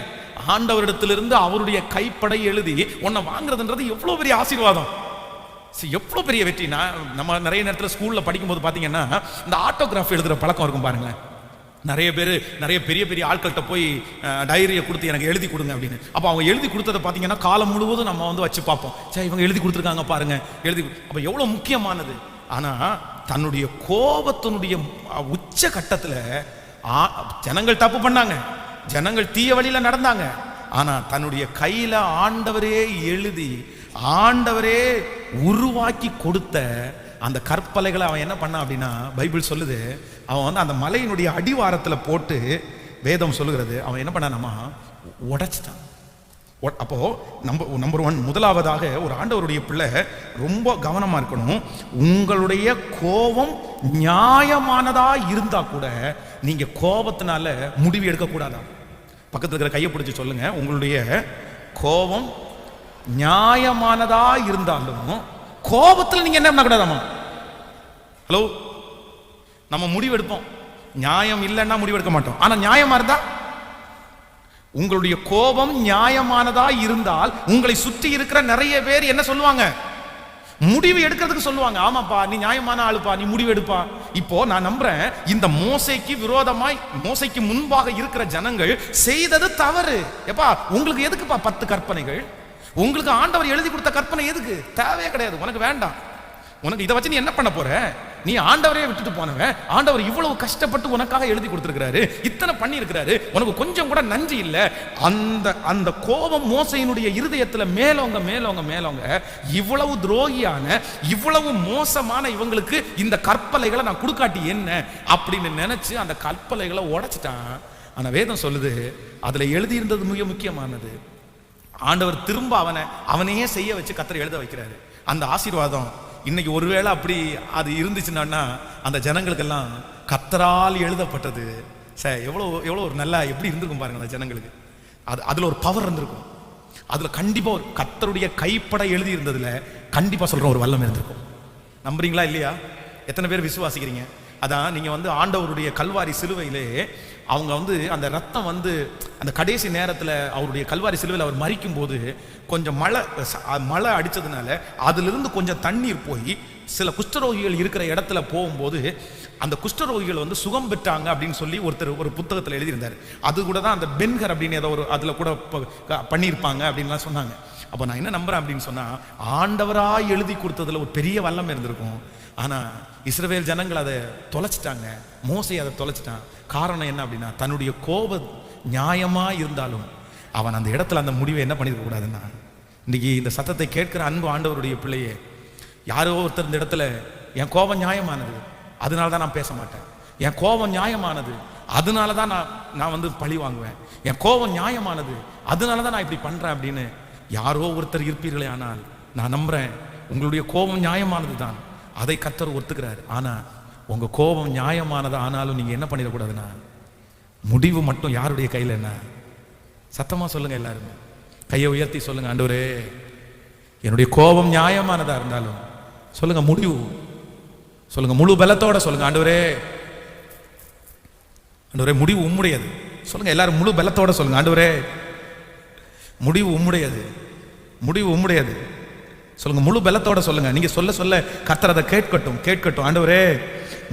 ஆண்டவரிடத்திலிருந்து அவருடைய கைப்படை எழுதி உன்னை வாங்குறதுன்றது எவ்வளவு பெரிய ஆசீர்வாதம், எவ்வளோ பெரிய வெற்றி. நம்ம நிறைய நேரத்தில் ஸ்கூலில் படிக்கும்போது பார்த்தீங்கன்னா இந்த ஆட்டோகிராஃப் எழுதுகிற பழக்கம் இருக்கும் பாருங்களேன். நிறைய பேர் நிறைய பெரிய பெரிய ஆட்கள்கிட்ட போய் டைரியை கொடுத்து எனக்கு எழுதி கொடுங்க அப்படின்னு. அப்போ அவங்க எழுதி கொடுத்ததை பார்த்தீங்கன்னா காலம் முழுவதும் நம்ம வச்சு பார்ப்போம், சரி இவங்க எழுதி கொடுத்துருக்காங்க பாருங்க எழுதி. அப்போ எவ்வளோ முக்கியமானது. ஆனால் தன்னுடைய கோபத்தினுடைய உச்ச கட்டத்தில் ஜனங்கள் தப்பு பண்ணாங்க, ஜனங்கள் தீய வழியில் நடந்தாங்க. ஆனால் தன்னுடைய கையில் ஆண்டவரே எழுதி ஆண்டவரே உருவாக்கி கொடுத்த அந்த கற்பலைகளை அவன் என்ன பண்ணான் அப்படின்னா, பைபிள் சொல்லுது அவன் அந்த மலையினுடைய அடிவாரத்தில் போட்டு, வேதம் சொல்லுகிறது அவன் என்ன பண்ணானாமா உடைச்சிட்டான். அப்போ நம்பர் 1 முதலாவதாக ஒரு ஆண்டவருடைய பிள்ளை ரொம்ப கவனமா இருக்கணும். உங்களுடைய கோபம் நியாயமானதா இருந்தா கூட நீங்க கோபத்தினால முடிவு எடுக்க கூடாதா? பக்கத்துல இருக்கிற கையை பிடிச்சி சொல்லுங்க, உங்களுடைய கோபம் நியாயமானதா இருந்தாலும் கோபத்தில் நீங்க என்ன பண்ணக்கூடாதாமா? ஹலோ, நம்ம முடிவு எடுப்போம், நியாயம் இல்லைன்னா முடிவு எடுக்க மாட்டோம். ஆனா நியாயமா இருந்தா, உங்களுடைய கோபம் நியாயமானதா இருந்தால் உங்களை சுற்றி இருக்கிற நிறைய பேர் என்ன சொல்லுவாங்க? முடிவு எடுக்கிறதுக்கு சொல்லுவாங்க. ஆமாப்பா நீ நியாயமான ஆளுப்பா, நீ முடிவு எடுப்பா. இப்போ நான் நம்புறேன் இந்த மோசேக்கு விரோதமாய் மோசேக்கு முன்பாக இருக்கிற ஜனங்கள் செய்தது தவறு. எப்பா உங்களுக்கு எதுக்குப்பா 10 கற்பனைகள்? உங்களுக்கு ஆண்டவர் எழுதி கொடுத்த கற்பனை எதுக்கு? தேவையே கிடையாது, உனக்கு வேண்டாம். உனக்கு இதை வச்சு நீ என்ன பண்ண போற? நீ ஆண்டவரே விட்டுட்டு போனவன். ஆண்டவர் இவ்வளவு கஷ்டப்பட்டு உனக்காக எழுதி கொடுத்திருக்கிறாரு, இத்தனை பண்ணி இருக்கிறாரு, உனக்கு கொஞ்சம் கூட நன்றி இல்லை. அந்த கோபம் மோசையினுடைய இருதயத்துல மேலோங்க இவ்வளவு துரோகியான இவ்வளவு மோசமான இவங்களுக்கு இந்த கற்பலைகளை நான் கொடுக்காட்டி என்ன அப்படின்னு நினைச்சு அந்த கற்பலைகளை உடைச்சிட்டான். ஆனா வேதம் சொல்லுது அதுல எழுதி இருந்தது மிக முக்கியமானது. ஆண்டவர் திரும்ப அவனையே செய்ய வச்சு கர்த்தர் எழுத வைக்கிறாரு. அந்த ஆசீர்வாதம் இன்னைக்கு ஒருவேளை அப்படி அது இருந்துச்சுன்னா அந்த ஜனங்களுக்கெல்லாம் கர்த்தரால் எழுதப்பட்டது எவ்வளோ ஒரு நல்லா எப்படி இருந்திருக்கும் பாருங்க. அந்த ஜனங்களுக்கு அதுல ஒரு பவர் இருந்திருக்கும். அதுல கண்டிப்பா ஒரு கர்த்தருடைய கைப்பட எழுதி இருந்ததுல கண்டிப்பா சொல்ற ஒரு வல்லம் இருந்திருக்கும். நம்புறீங்களா இல்லையா? எத்தனை பேர் விசுவாசிக்கிறீங்க? அதான் நீங்க ஆண்டவருடைய கல்வாரி சிலுவையிலே அவங்க அந்த ரத்தம் அந்த கடைசி நேரத்தில் அவருடைய கல்வாரி சிலுவையில் அவர் மரிக்கும் போது கொஞ்சம் மழை அடித்ததுனால அதிலிருந்து கொஞ்சம் தண்ணீர் போய் சில குஷ்டரோகிகள் இருக்கிற இடத்துல போகும்போது அந்த குஷ்டரோகிகள் சுகம் பெற்றாங்க அப்படின்னு சொல்லி ஒரு புத்தகத்தில் எழுதியிருந்தார். அது கூட தான் அந்த பென்கர் அப்படின்னு ஏதோ ஒரு அதில் கூட பண்ணியிருப்பாங்க அப்படின்லாம் சொன்னாங்க. அப்போ நான் என்ன நம்புறேன் அப்படின்னு சொன்னா, ஆண்டவராய் எழுதி கொடுத்ததுல ஒரு பெரிய வல்லம் இருந்திருக்கும். ஆனா இஸ்ரவேல் ஜனங்கள் அதை தொலைச்சிட்டாங்க, மோசே அதை தொலைச்சிட்டான். காரணம் என்ன அப்படின்னா, தன்னுடைய கோபம் நியாயமா இருந்தாலும் அவன் அந்த இடத்துல அந்த முடிவை என்ன பண்ணிருக்க கூடாதுன்னா, இன்னைக்கு இந்த சத்தத்தை கேட்கிற அன்பு ஆண்டவருடைய பிள்ளையே, யாரோ ஒருத்தர் இந்த இடத்துல என் கோபம் நியாயமானது அதனால தான் நான் பேச மாட்டேன், என் கோபம் நியாயமானது அதனால தான் நான் வந்து பழி வாங்குவேன், என் கோபம் நியாயமானது அதனால தான் நான் இப்படி பண்றேன் அப்படின்னு யாரோ ஒருத்தர் இருப்பீர்களே. ஆனால் நான் நம்புறேன் உங்களுடைய கோபம் நியாயமானது தான், அதை கர்த்தர் ஒத்துக்கிறார். ஆனா உங்க கோபம் நியாயமானது ஆனாலும் நீங்க என்ன பண்ணிடக்கூடாதுன்னா, முடிவு மட்டும் யாருடைய கையில் என்ன? சத்தமா சொல்லுங்க, எல்லாருமே கையை உயர்த்தி சொல்லுங்க, ஆண்டவரே என்னுடைய கோபம் நியாயமானதா இருந்தாலும் சொல்லுங்க, முடிவு சொல்லுங்க, முழு பலத்தோட சொல்லுங்க, ஆண்டவரே ஆண்டவரே முடிவு உம்முடையது. சொல்லுங்க எல்லாரும் முழு பலத்தோட சொல்லுங்க, ஆண்டவரே முடிவு உம்முடையது, முடிவு உம்முடையது. சொல்லுங்க, முழு பலத்தோட சொல்லுங்க. நீங்க சொல்ல சொல்ல கர்த்தர் அதை கேட்கட்டும், கேட்கட்டும். ஆண்டவரே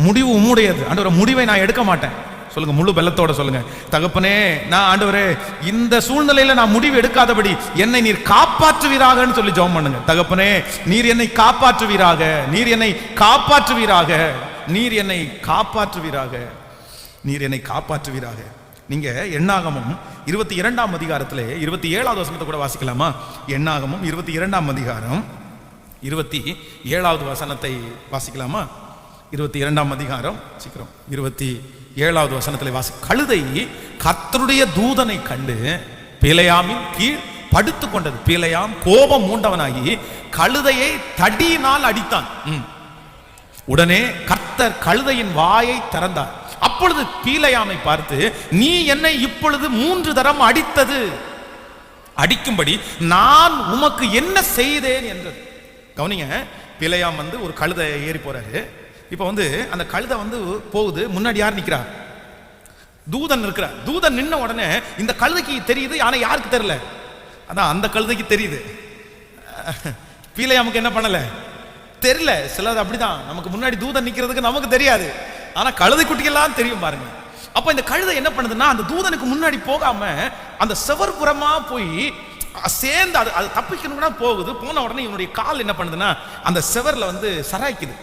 முடிவு உம்முடையது, ஆண்டவரே முடிவை நான் எடுக்க மாட்டேன். சொல்லுங்க, முழு பலத்தோட சொல்லுங்க, தகப்பனே நான் ஆண்டவரே இந்த சூழ்நிலையில நான் முடிவு எடுக்காதபடி என்னை நீர் காப்பாற்றுவீராகன்னு சொல்லி ஜெபம் பண்ணுங்க. தகப்பனே நீர் என்னை காப்பாற்றுவீராக, நீர் என்னை காப்பாற்றுவீராக, நீர் என்னை காப்பாற்றுவீராக, நீர் என்னை காப்பாற்றுவீராக. நீங்க எண்ணாகமம் 22ஆம் அதிகாரத்திலே 27வது வசனத்தை கூட வாசிக்கலாமா? எண்ணாகமம் 22ஆம் அதிகாரம் 27வது வசனத்தை வாசிக்கலாமா? 22ஆம் அதிகாரம் சீக்கிரம் 27வது வசனத்திலே வாசி. கழுதை கர்த்தருடைய தூதனை கண்டு பிலேயாமின் கீழ் படுத்து கொண்டது. பிலேயாம் கோபம் மூண்டவனாகி கழுதையை தடியினால் அடித்தான். உடனே கர்த்தர் கழுதையின் வாயை திறந்தார். அப்பொழுது பிலேயாமை பார்த்து, நீ என்னை இப்பொழுது 3 தரம் அடித்தது அடிக்கும்படி நான் உமக்கு என்ன செய்தேன் என்றது. கவனிங்க, பிலேயாம் வந்து ஒரு கழுதை ஏறி போறாரு. இப்ப வந்து அந்த கழுதை வந்து போகுது, முன்னாடி யார் நிக்கிறா? தூதன் இருக்கிறார். தூதன் நின்ன உடனே இந்த கழுதைக்கு தெரியுது, ஆனா யாருக்கு தெரியல? அதான் அந்த கழுதைக்கு தெரியுது, பிலேயாமுக்கு என்ன பண்ணல தெரியல. சிலது அப்படிதான், நமக்கு முன்னாடி தூதன் நிக்கிறதுக்கு நமக்கு தெரியாது, ஆனா கழுதை குட்டிக்கெல்லாம் தெரியும் பாருங்க. அப்ப இந்த கழுதை என்ன பண்ணுதுன்னா, அந்த தூதனுக்கு முன்னாடி போகாம அந்த செவர்புறமா போய் சேர்ந்து அது தப்பிக்கணும்னா போகுது. போன உடனே இவனுடைய கால் என்ன பண்ணுதுன்னா, அந்த செவர்ல வந்து சராய்க்குது.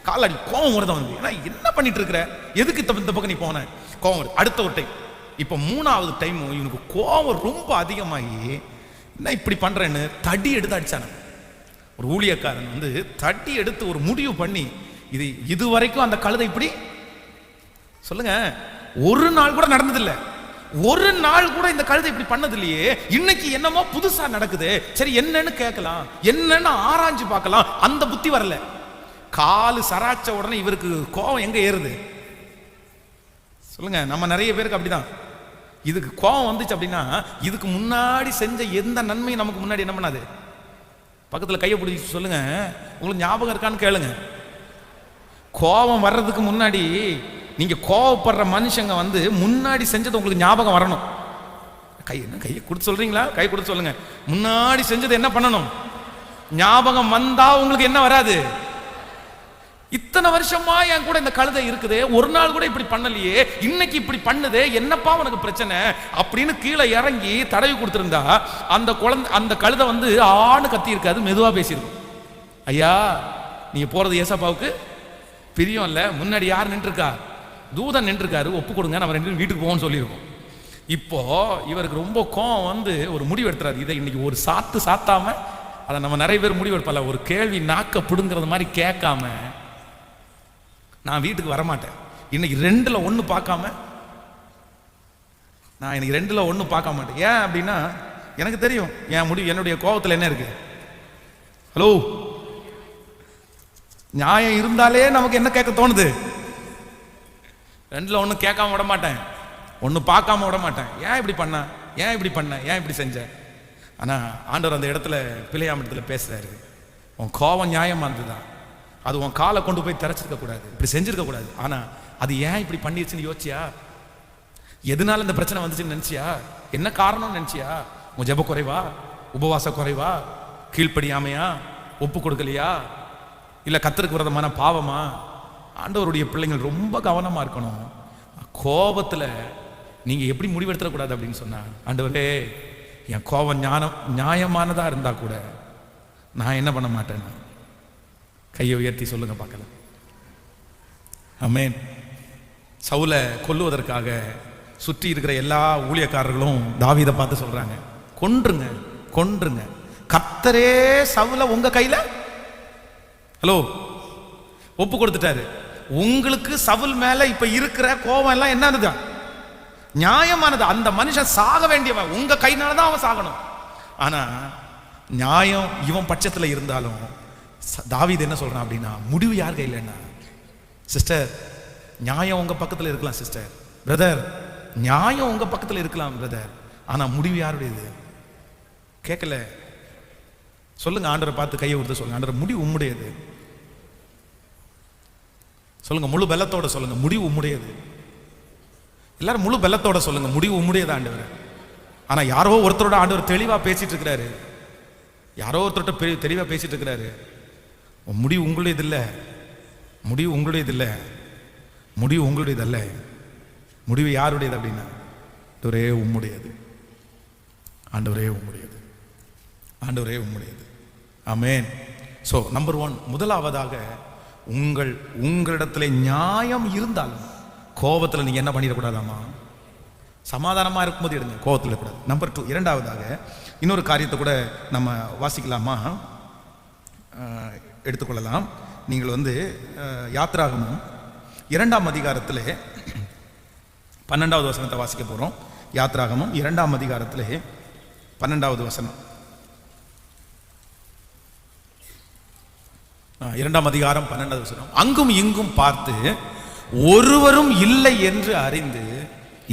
கால் அடி கோவம் வருது வந்து, ஏன்னா என்ன பண்ணிட்டு இருக்கிற, எதுக்கு இந்த பக்கம் நீ போன, கோவம் வருது. அடுத்த ஒரு டைம், இப்ப 3வது டைம் இவனுக்கு கோவம் ரொம்ப அதிகமாகி, என்ன இப்படி பண்றேன்னு தடி எடுத்து அடிச்சான. ஒரு ஊழியக்காரன் வந்து தடி எடுத்து ஒரு முடிவு பண்ணி, இது வரைக்கும் அந்த கழுதை இப்படி சொல்லுங்க ஒரு நாள் கூட நடந்ததில்லை, ஒரு நாள் கூட இந்த கழுதை இப்படி பண்ணது இல்லையே. இன்னைக்கு என்னமோ புதுசா நடக்குது, சரி என்னன்னு கேட்கலாம், என்னன்னு ஆராய்ஞ்சு பார்க்கலாம், அந்த புத்தி வரல. காலு சராச்ச உடனே இவருக்கு கோபம் எங்க ஏறுது சொல்லுங்க. நம்ம நிறைய பேருக்கு அப்படிதான், இதுக்கு கோபம் வந்துச்சு அப்படின்னா இதுக்கு முன்னாடி செஞ்ச எந்த நன்மையும் நமக்கு முன்னாடி என்ன பண்ணாது. பக்கத்துல கையை பிடிச்சி சொல்லுங்க, உங்களுக்கு ஞாபகம் இருக்கான்னு கேளுங்க. கோபம் வர்றதுக்கு முன்னாடி நீங்க கோபப்படுற மனுஷங்க வந்து முன்னாடி செஞ்சது உங்களுக்கு ஞாபகம் வரணும். கையை கொடுத்து சொல்றீங்களா? கை கொடுத்து சொல்லுங்க, முன்னாடி செஞ்சது என்ன பண்ணணும் ஞாபகம் வந்தா உங்களுக்கு என்ன வராது. இத்தனை வருஷமா என் கூட இந்த கழுதை இருக்குது, ஒரு நாள் கூட இப்படி பண்ணலையே, இன்னைக்கு இப்படி பண்ணுதே, என்னப்பா உனக்கு பிரச்சனை அப்படின்னு கீழே இறங்கி தடவி கொடுத்திருந்தா அந்த கழுதை வந்து ஆணு கத்தி இருக்காது, மெதுவா பேசியிருக்கும். ஐயா நீங்க போறது ஏசப்பாவுக்கு பிரியம் இல்ல, முன்னாடி யார் நின்றுருக்கா? தூதன் நின்றுருக்காரு, ஒப்பு கொடுங்க, நம்ம 2 பேரும் வீட்டுக்கு போவோம்னு சொல்லியிருக்கோம். இப்போ இவருக்கு ரொம்ப கோவம் வந்து ஒரு முடிவு எடுத்துறாரு. இதை இன்னைக்கு ஒரு சாத்தாம, அதை நம்ம நிறைய பேர் முடிவு எடுப்பல, ஒரு கேள்வி நாக்க பிடுங்கிறது மாதிரி கேட்காம நான் வீட்டுக்கு வரமாட்டேன். இன்னைக்கு 2ல் 1 பார்க்காம நான் இன்னைக்கு 2ல் 1 பார்க்க மாட்டேன். ஏன் அப்படின்னா எனக்கு தெரியும் என் முடிவு, என்னுடைய கோபத்தில் என்ன இருக்கு. ஹலோ, நியாயம் இருந்தாலே நமக்கு என்ன கேட்க தோணுது? 2ல் 1 கேட்காம விட மாட்டேன், 1 பார்க்காம விட மாட்டேன். ஏன் இப்படி பண்ண, ஏன் இப்படி பண்ண, ஏன் இப்படி செஞ்ச? ஆனா ஆண்டவர் அந்த இடத்துல பிலேயாம் இடத்துல பேசுறாரு, உன் கோபம் நியாயமா இருந்துதான், அது உன் காலை கொண்டு போய் திறச்சிருக்க கூடாது, இப்படி செஞ்சிருக்க கூடாது. ஆனா அது ஏன் இப்படி பண்ணிருச்சுன்னு யோசிச்சியா? எதனால இந்த பிரச்சனை வந்துச்சுன்னு நினைச்சியா? என்ன காரணம்னு நினைச்சியா? உன் ஜெப குறைவா, உபவாச குறைவா, கீழ்ப்படியாமையா, ஒப்பு கொடுக்கலையா, இல்ல கர்த்தருக்கு விரோதமான பாவமா? ஆண்டவருடைய பிள்ளைங்கள் ரொம்ப கவனமா இருக்கணும். கோபத்துல நீங்க எப்படி முடிவெடுத்துடக்கூடாது அப்படின்னு சொன்னா, ஆண்டவரே என் கோபம் நியாயமானதா இருந்தா கூட நான் என்ன பண்ண மாட்டேன்? கையை உயர்த்தி சொல்லுங்க பார்க்கலாம். ஆமென். சவுலை கொல்லுவதற்காக சுற்றி இருக்கிற எல்லா ஊழியக்காரர்களும் தாவீதை பார்த்து சொல்றாங்க, கொன்றுங்க கொன்றுங்க, கர்த்தரே சவுலை உங்க கையில ஒப்பு கொடுத்துட்டாரு. உங்களுக்கு சவுல் மேல இப்ப இருக்கிற கோபம் எல்லாம் என்னது? நியாயமானது. அந்த மனுஷன் சாக வேண்டியவன், உங்க கைனாலதான் அவன் சாகணும். ஆனா நியாயம் இவன் பட்சத்துல இருந்தாலும் தாவீது என்ன சொல்றான் அப்படின்னா, முடிவு யார் கையில்? என்ன சிஸ்டர், நியாயம் உங்க பக்கத்துல இருக்கலாம் சிஸ்டர், பிரதர், நியாயம் உங்க பக்கத்துல இருக்கலாம் பிரதர், ஆனா முடிவு யாருடையது? கேட்கல. சொல்லுங்க, ஆண்டவரை பார்த்து கையை கொடுத்து சொல்லுங்க, ஆண்டவர் முடிவு உம்முடையது. சொல்லுங்க, முழு பலத்தோட சொல்லுங்க, முடிவு உம்முடையது. எல்லாரும் முழு பலத்தோட சொல்லுங்க, முடிவு உம்முடையது ஆண்டவர். ஆனா யாரோ ஒருத்தரோட ஆண்டவர் தெளிவா பேசிட்டு இருக்கிறாரு, யாரோ ஒருத்தரோட தெளிவா பேசிட்டு இருக்கிறாரு. முடிவு உங்களுடையது இல்லை, முடிவு உங்களுடையது இல்லை, முடிவு உங்களுடையது அல்ல. முடிவு யாருடையது அப்படின்னா, ஆண்டவரே உம்முடையது, ஆண்டவரே உம்முடையது, ஆண்டவரே உம்முடையது. ஆமென். ஸோ நம்பர் 1, முதலாவதாக உங்களிடத்துல நியாயம் இருந்தாலும் கோபத்தில் நீங்க என்ன பண்ணிடக்கூடாதாமா? சமாதானமா இருக்கும்போது எடுங்க, கோபத்தில் இருக்கக்கூடாது. நம்பர் 2, இரண்டாவதாக இன்னொரு காரியத்தை கூட நம்ம வாசிக்கலாமா? எடுத்துக்கொள்ளலாம். நீங்கள் யாத்ராகமம் 2ஆம் அதிகாரத்திலே 12வது வசனத்தை வாசிக்க போறோம். யாத்ராகமம் 2ஆம் அதிகாரத்திலே 12வது வசனம். 2ஆம் அதிகாரம் 12வது வசனம். அங்கும் இங்கும் பார்த்து ஒருவரும் இல்லை என்று அறிந்து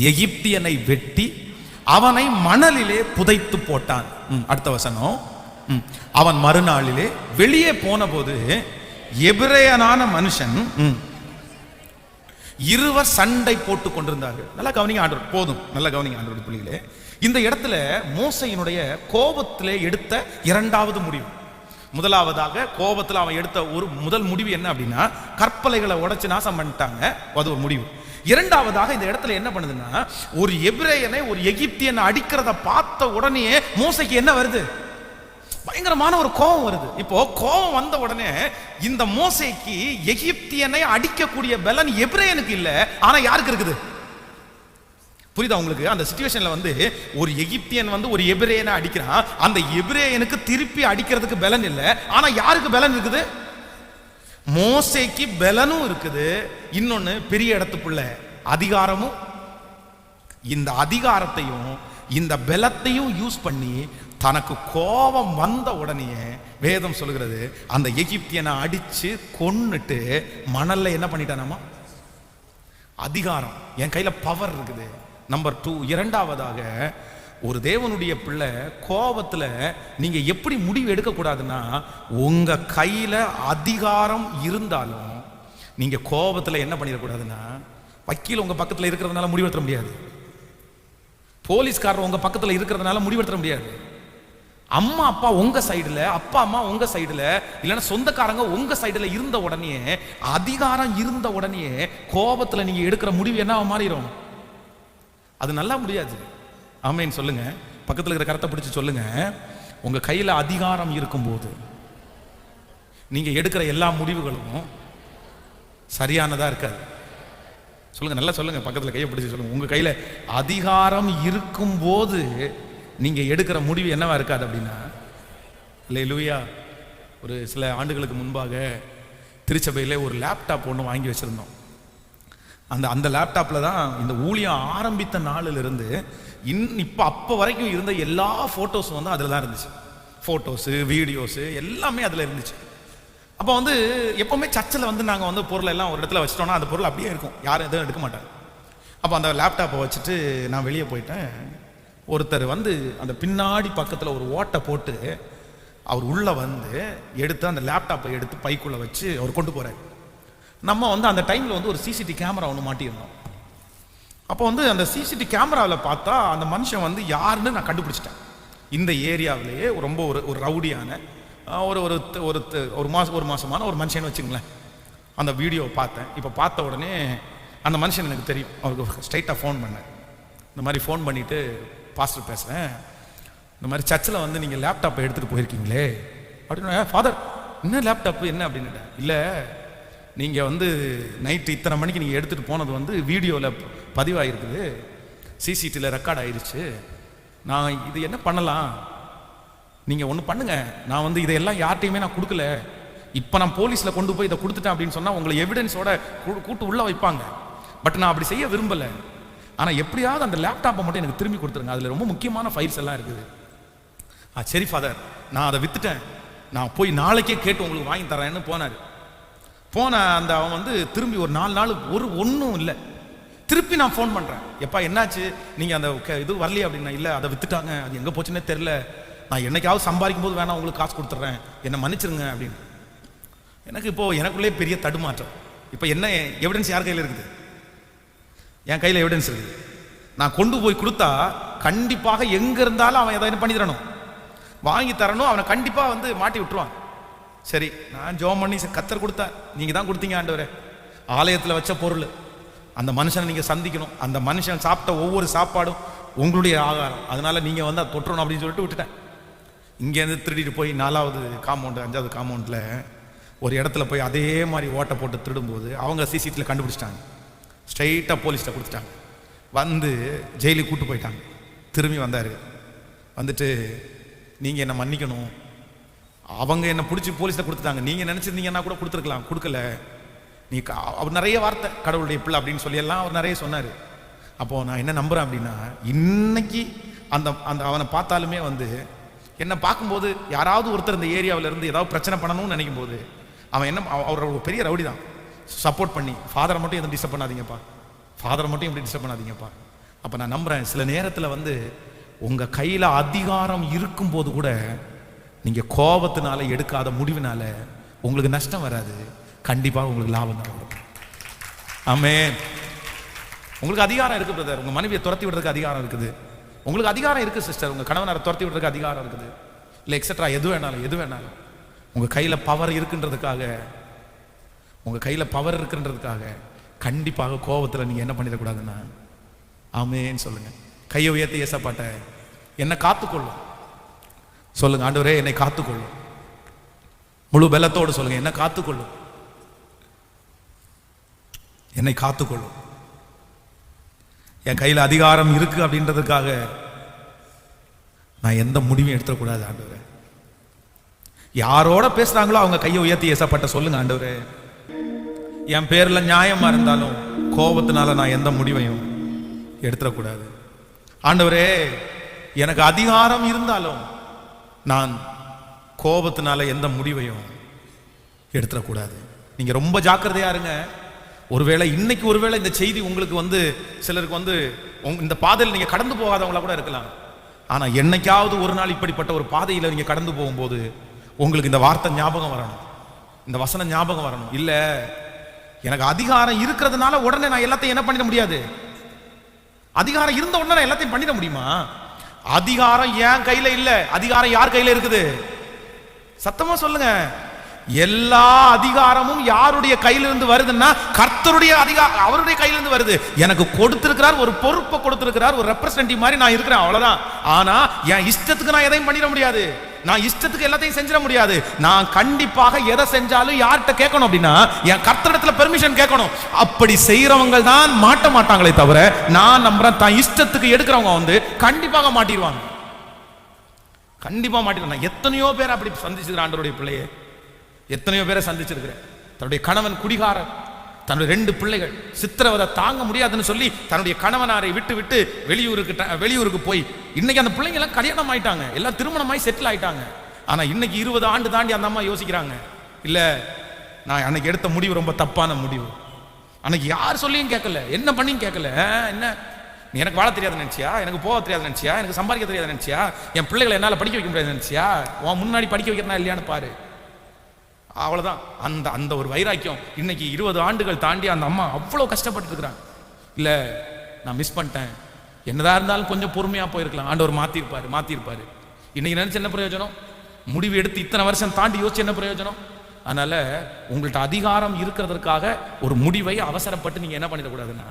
எகிப்தியனை வெட்டி அவனை மணலிலே புதைத்து போட்டான். அடுத்த வசனம். அவன் மறுநாளிலே வெளியே போன போது எபிரேயனான மனுஷன் இருவர் சண்டை போட்டு கொண்டிருந்தார்கள். நல்லா கவனிங்க ஆண்டவர், போதும், நல்லா கவனிங்க ஆண்டவர் பிள்ளைகளே. இந்த இடத்துல மோசையினுடைய கோபத்திலே எடுத்த இரண்டாவது முடிவு. முதலாவதாக கோபத்தில் அவன் எடுத்த ஒரு முதல் முடிவு என்ன அப்படின்னா, கற்பலைகளை உடைச்சு நாசம் பண்ணிட்டாங்க, அது ஒரு முடிவு. இரண்டாவதாக இந்த இடத்துல என்ன பண்ணுதுன்னா, ஒரு எபிரேயனை ஒரு எகிப்தியனை அடிக்கிறத பார்த்த உடனே மோசைக்கு என்ன வருது? பயங்கரமான ஒரு கோபம் வருது. இப்போ கோபம் வந்த உடனே இந்த மோசைக்கு எகிப்தியனை அடிக்கக்கூடிய பலன் எபிரேயனுக்கு இல்ல, ஆனா யாருக்கு இருக்குது? புரியுதா உங்களுக்கு? அந்த சிச்சுவேஷன்ல ஒரு எகிப்தியன் ஒரு எபிரேயனை அடிக்கிறான், அந்த எபிரேயனுக்கு திருப்பி அடிக்கிறதுக்கு பலன் இல்ல, ஆனா யாருக்கு பலன் இருக்குது? மோசைக்கு பலனும் இருக்குது, இன்னொன்னு பெரிய இடத்துக்குள்ள அதிகாரமும். இந்த அதிகாரத்தையும் இந்த பலத்தையும் யூஸ் பண்ணி தனக்கு கோபம் வந்த உடனே வேதம் சொல்லுகிறது, அந்த எகிப்தியனை அடிச்சு கொன்னுட்டு மணல்ல என்ன பண்ணிட்டானாமா? அதிகாரம், என் கையில பவர் இருக்குது. நம்பர் 2, இரண்டாவதாக ஒரு தேவனுடைய பிள்ளை கோபத்துல நீங்க எப்படி முடிவு எடுக்க கூடாதுன்னா, உங்க கையில அதிகாரம் இருந்தாலும் நீங்க கோபத்துல என்ன பண்ணிடக்கூடாதுன்னா, வக்கீல் உங்க பக்கத்துல இருக்கிறதுனால முடிவெடுத்த முடியாது, போலீஸ்காரர் உங்க பக்கத்துல இருக்கிறதுனால முடிவெடுத்த முடியாது, அம்மா அப்பா உங்க சைடுல, அப்பா அம்மா உங்க சைடுல, இல்லைன்னா சொந்தக்காரங்க உங்க சைடுல இருந்த உடனே, அதிகாரம் இருந்த உடனே கோபத்துல நீங்க எடுக்கிற முடிவு என்ன மாறிடும்? அது நல்லா முடியாது. ஆமென் சொல்லுங்க. பக்கத்துல இருக்கிற கரத்தை பிடிச்சு சொல்லுங்க, உங்க கையில அதிகாரம் இருக்கும்போது நீங்க எடுக்கிற எல்லா முடிவுகளும் சரியானதா இருக்காது. சொல்லுங்க, நல்லா சொல்லுங்க, பக்கத்துல கையை பிடிச்சு சொல்லுங்க, உங்க கையில அதிகாரம் இருக்கும் போது நீங்க எடுக்கிற முடிவு என்னவா இருக்காது அப்படின்னா. அல்லேலூயா. ஒரு சில ஆண்டுகளுக்கு முன்பாக திருச்சபையில ஒரு லேப்டாப் ஒன்று வாங்கி வச்சிருந்தோம். அந்த லேப்டாப்ல தான் இந்த ஊழியம் ஆரம்பித்த நாளில் இருந்து இப்போ அப்போ வரைக்கும் இருந்த எல்லா ஃபோட்டோஸும் அதில் தான் இருந்துச்சு. ஃபோட்டோஸு, வீடியோஸு எல்லாமே அதில் இருந்துச்சு. அப்போ எப்போவுமே சர்ச்சில் நாங்கள் பொருளை எல்லாம் ஒரு இடத்துல வச்சிட்டோம்னா அந்த பொருள் அப்படியே இருக்கும், யாரும் எதுவும் எடுக்க மாட்டாங்க. அப்போ அந்த லேப்டாப்பை வச்சுட்டு நான் வெளியே போயிட்டேன். ஒருத்தர் அந்த பின்னாடி பக்கத்தில் ஒரு ஓட்டை போட்டு அவர் உள்ளே எடுத்து அந்த லேப்டாப்பை எடுத்து பைக்குள்ளே வச்சு அவர் கொண்டு போகிறார். நம்ம அந்த டைமில் ஒரு சிசிடிவி கேமரா ஒன்று மாட்டியிருந்தோம். அப்போ அந்த சிசிடிவி கேமராவில் பார்த்தா அந்த மனுஷன் யாருன்னு நான் கண்டுபிடிச்சிட்டேன். இந்த ஏரியாவிலேயே ரொம்ப ஒரு ரவுடியான ஒரு மாசமான ஒரு மனுஷன் வச்சுங்களேன். அந்த வீடியோவை பார்த்தேன். இப்போ பார்த்த உடனே அந்த மனுஷன் எனக்கு தெரியும். அவருக்கு ஸ்ட்ரைட்டாக ஃபோன் பண்ணேன். இந்த மாதிரி ஃபோன் பண்ணிவிட்டு, பாஸ்டர் பேசுகிறேன், இந்த மாதிரி சர்ச்சில் வந்து நீங்கள் லேப்டாப்பை எடுத்துகிட்டு போயிருக்கீங்களே அப்படின்னு. ஃபாதர் என்ன லேப்டாப்பு என்ன அப்படின்னு. இல்லை, நீங்கள் வந்து நைட்டு இத்தனை மணிக்கு நீங்கள் எடுத்துகிட்டு போனது வந்து வீடியோவில் பதிவாகிருக்குது, சிசிடிவியில் ரெக்கார்ட் ஆயிடுச்சு. நான் இது என்ன பண்ணலாம், நீங்கள் ஒன்று பண்ணுங்கள், நான் வந்து இதையெல்லாம் யார்ட்டையுமே நான் கொடுக்கல, இப்போ நான் போலீஸில் கொண்டு போய் இதை கொடுத்துட்டேன் அப்படின்னு சொன்னால் உங்களை எவிடன்ஸோட கூட்டு உள்ளே வைப்பாங்க. பட் நான் அப்படி செய்ய விரும்பலை. ஆனால் எப்படியாவது அந்த லேப்டாப்பை மட்டும் எனக்கு திரும்பி கொடுத்துருங்க, அதில் ரொம்ப முக்கியமான ஃபைல்ஸ் எல்லாம் இருக்குது. சரி ஃபாதர், நான் அதை விற்றுட்டேன், நான் போய் நாளைக்கே கேட்டு உங்களுக்கு வாங்கி தரேன்னு போனார். போன அந்த அவன் வந்து திரும்பி ஒரு 4 நாள் ஒன்றும் இல்லை. திருப்பி நான் ஃபோன் பண்ணுறேன், எப்பா என்னாச்சு, நீங்கள் அந்த இது வரலையே அப்படின்னா. இல்லை, அதை விற்றுட்டாங்க, அது எங்கே போச்சுன்னே தெரில, நான் என்னைக்காவது சம்பாதிக்கும் போது வேணா உங்களுக்கு காசு கொடுத்துட்றேன், என்னை மன்னிச்சிருங்க அப்படின்னு. எனக்கு இப்போது எனக்குள்ளே பெரிய தடுமாற்றம். இப்போ என்ன எவிடன்ஸ் யார் கையில் இருக்குது? என் கையில் எவிடன்ஸ் இருக்குது. நான் கொண்டு போய் கொடுத்தா கண்டிப்பாக எங்கே இருந்தாலும் அவன் எதாவது பண்ணி தரணும், வாங்கி தரணும், அவனை கண்டிப்பாக வந்து மாட்டி விட்டுருவான். சரி, நான் ஜோம் பண்ணி கத்தர் கொடுத்தா, நீங்கள் தான் கொடுத்தீங்க ஆண்டவரே, ஆலயத்தில் வச்ச பொருள், அந்த மனுஷனை நீங்கள் சந்திக்கணும், அந்த மனுஷன் சாப்பிட்ட ஒவ்வொரு சாப்பாடும் உங்களுடைய ஆகாரம், அதனால நீங்கள் வந்து அதை தொற்றணும் அப்படின்னு சொல்லிட்டு விட்டுட்டேன். இங்கேருந்து திருடிட்டு போய் 4வது காம்பவுண்டு 5வது காம்பவுண்டில் ஒரு இடத்துல போய் அதே மாதிரி ஓட்டை போட்டு திருடும்போது அவங்க சிசிடிவியில் கண்டுபிடிச்சிட்டாங்க. ஸ்ட்ரைட்டாக போலீஸ்கிட்ட கொடுத்துட்டாங்க. வந்து ஜெயிலுக்கு கூப்பிட்டு போயிட்டாங்க. திரும்பி வந்தார். வந்துட்டு நீங்கள் என்னை மன்னிக்கணும், அவங்க என்னை பிடிச்சி போலீஸில் கொடுத்துட்டாங்க, நீங்கள் நினச்சிருந்தீங்கன்னா கூட கொடுத்துருக்கலாம், கொடுக்கல, நீ அவர் நிறைய வார்த்தை கடவுளுடைய பிள்ளை அப்படின்னு சொல்லியெல்லாம் அவர் நிறைய சொன்னார். அப்போது நான் என்ன நம்புகிறேன் அப்படின்னா, இன்னைக்கு அந்த அந்த அவனை பார்த்தாலுமே வந்து என்னை பார்க்கும்போது யாராவது ஒருத்தர் இந்த ஏரியாவில் இருந்து ஏதாவது பிரச்சனை பண்ணணும்னு நினைக்கும் போது அவன் என்ன, அவர் ஒரு பெரிய ரவுடி தான், சப்போர்ட் பண்ணி ஃபாதரை மட்டும் எதுவும் டிஸ்டர்ப் பண்ணாதீங்கப்பா, ஃபாதரை மட்டும் எப்படி டிஸ்டர்ப் பண்ணாதீங்கப்பா. அப்போ நான் நம்புகிறேன், சில நேரத்தில் வந்து உங்கள் கையில் அதிகாரம் இருக்கும்போது கூட நீங்கள் கோபத்தினால எடுக்காத முடிவினால உங்களுக்கு நஷ்டம் வராது, கண்டிப்பாக உங்களுக்கு லாபம் தான் வரும். ஆமென். உங்களுக்கு அதிகாரம் இருக்குது பிரதர், உங்கள் மனைவியை துரத்தி விடுறதுக்கு அதிகாரம் இருக்குது, உங்களுக்கு அதிகாரம் இருக்குது சிஸ்டர், உங்கள் கணவனை துரத்தி விடுறதுக்கு அதிகாரம் இருக்குது, இல்லை எக்ஸட்ரா எது வேணாலும் உங்கள் கையில் பவர் இருக்குன்றதுக்காக, உங்கள் கையில் பவர் இருக்குன்றதுக்காக கண்டிப்பாக கோபத்தில் நீங்கள் என்ன பண்ணிடக்கூடாதுன்னா ஆமென் சொல்லுங்கள். கையை உயர்த்தி ஏசப்பாட்ட என்னை காத்துக்கொள்ளும் சொல்லுங்க. ஆண்டவரே என்னை காத்துக்கொள்ளும், முழு பலத்தோடு சொல்லுங்க, என்னை காத்துக்கொள்ளும், என்னை காத்துக்கொள்ளும். என் கையில் அதிகாரம் இருக்கு அப்படின்றதுக்காக நான் எந்த முடிவும் எடுத்துடக்கூடாது ஆண்டவரே. யாரோட பேசுறாங்களோ அவங்க கையை உயர்த்தி ஏசப்பட்ட சொல்லுங்க. ஆண்டவரே என் பேர்ல நியாயமா இருந்தாலும் கோபத்தினால நான் எந்த முடிவையும் எடுத்துடக்கூடாது. ஆண்டவரே எனக்கு அதிகாரம் இருந்தாலும் நான் கோபத்தினால எந்த முடிவையும் எடுத்துடக்கூடாது. நீங்க ரொம்ப ஜாக்கிரதையா இருங்க. ஒருவேளை இன்னைக்கு ஒருவேளை இந்த செய்தி உங்களுக்கு வந்து சிலருக்கு வந்து இந்த பாதையில் நீங்க கடந்து போகாதவங்களா கூட இருக்கலாம். ஆனா என்னைக்காவது ஒரு நாள் இப்படிப்பட்ட ஒரு பாதையில நீங்க கடந்து போகும்போது உங்களுக்கு இந்த வார்த்தை ஞாபகம் வரணும், இந்த வசனம் ஞாபகம் வரணும். இல்ல எனக்கு அதிகாரம் இருக்கிறதுனால உடனே நான் எல்லாத்தையும் என்ன பண்ணிட முடியாது. அதிகாரம் இருந்த உடனே நான் எல்லாத்தையும் பண்ணிட முடியுமா? அதிகாரம் என் கையில இல்ல, அதிகாரம் யார் கையில இருக்குது? சத்தமா சொல்லுங்க. எல்லா அதிகாரமும் யாருடைய கையிலிருந்து வருதுன்னா கர்த்தருடைய அதிகாரம், அவருடைய கையிலிருந்து வருது. எனக்கு கொடுத்திருக்கிறார், ஒரு பொறுப்பை கொடுத்திருக்கிறார், ஒரு ரெப்ரசன்டேட்டிவ் மாதிரி நான் இருக்கிறேன், அவ்வளவுதான். ஆனா என் இஷ்டத்துக்கு நான் எதையும் பண்ணிட முடியாது, நான் இஷ்டத்துக்கு எல்லாத்தையும் செஞ்சிட முடியாது. நான் கண்டிப்பாக எதை செஞ்சாலும் யார்கிட்ட கேட்கணும் அப்படின்னா என் கர்த்தரிடத்துல பெர்மிஷன் கேட்கணும். அப்படி செய்யறவங்க தான் மாட்ட மாட்டாங்களே தவிர நான் நம்புறேன் தான் இஷ்டத்துக்கு எடுக்கிறவங்க வந்து கண்டிப்பாக மாட்டிடுவாங்க, கண்டிப்பா மாட்டிடுவாங்க. எத்தனையோ பேர் அப்படி சந்திச்சிருக்கிற ஆண்டவருடைய பிள்ளையே, எத்தனையோ பேரை சந்திச்சிருக்கிறேன். தன்னுடைய கணவன் குடிகாரர், தன்னுடைய 2 பிள்ளைகள் சித்திரவதை தாங்க முடியாதுன்னு சொல்லி தன்னுடைய கணவனாரை விட்டு விட்டு வெளியூருக்கு போய் இன்னைக்கு அந்த பிள்ளைங்க எல்லாம் கல்யாணம் ஆயிட்டாங்க, எல்லாம் திருமணமாய் செட்டில் ஆயிட்டாங்க. ஆனா இன்னைக்கு 20 ஆண்டு தாண்டி அந்த அம்மா யோசிக்கிறாங்க, இல்ல நான் அன்னைக்கு எடுத்த முடிவு ரொம்ப தப்பான முடிவு, அன்னைக்கு யார் சொல்லியும் கேட்கல, என்ன பண்ணியும் கேட்கல. என்ன நீ எனக்கு வாழ தெரியாது நினைச்சியா, எனக்கு போக தெரியாது நினைச்சியா, எனக்கு சம்பாதிக்க தெரியாது நினைச்சியா, என் பிள்ளைகளை என்னால படிக்க வைக்க முடியாது நினைச்சியா, உன் முன்னாடி படிக்க வைக்கிறதா இல்லையான்னு பாரு. அவ்வளவுதான். அந்த அந்த ஒரு வைராக்கியம் இன்னைக்கு 20 ஆண்டுகள் தாண்டி அந்த அம்மா அவ்வளவு கஷ்டப்பட்டு இருக்கிறாங்க. இல்ல நான் மிஸ் பண்ணிட்டேன், என்னதான் இருந்தாலும் கொஞ்சம் பொறுமையா போயிருக்கலாம், ஆண்டவர் மாத்திருப்பாரு. இன்னைக்கு நினைச்சு என்ன பிரயோஜனம்? முடிவு எடுத்து இத்தனை வருஷம் தாண்டி யோசிச்சு என்ன பிரயோஜனம்? அதனால உங்கள்ட்ட அதிகாரம் இருக்கிறதுக்காக ஒரு முடிவை அவசரப்பட்டு நீங்க என்ன பண்ணிடக்கூடாதுன்னா.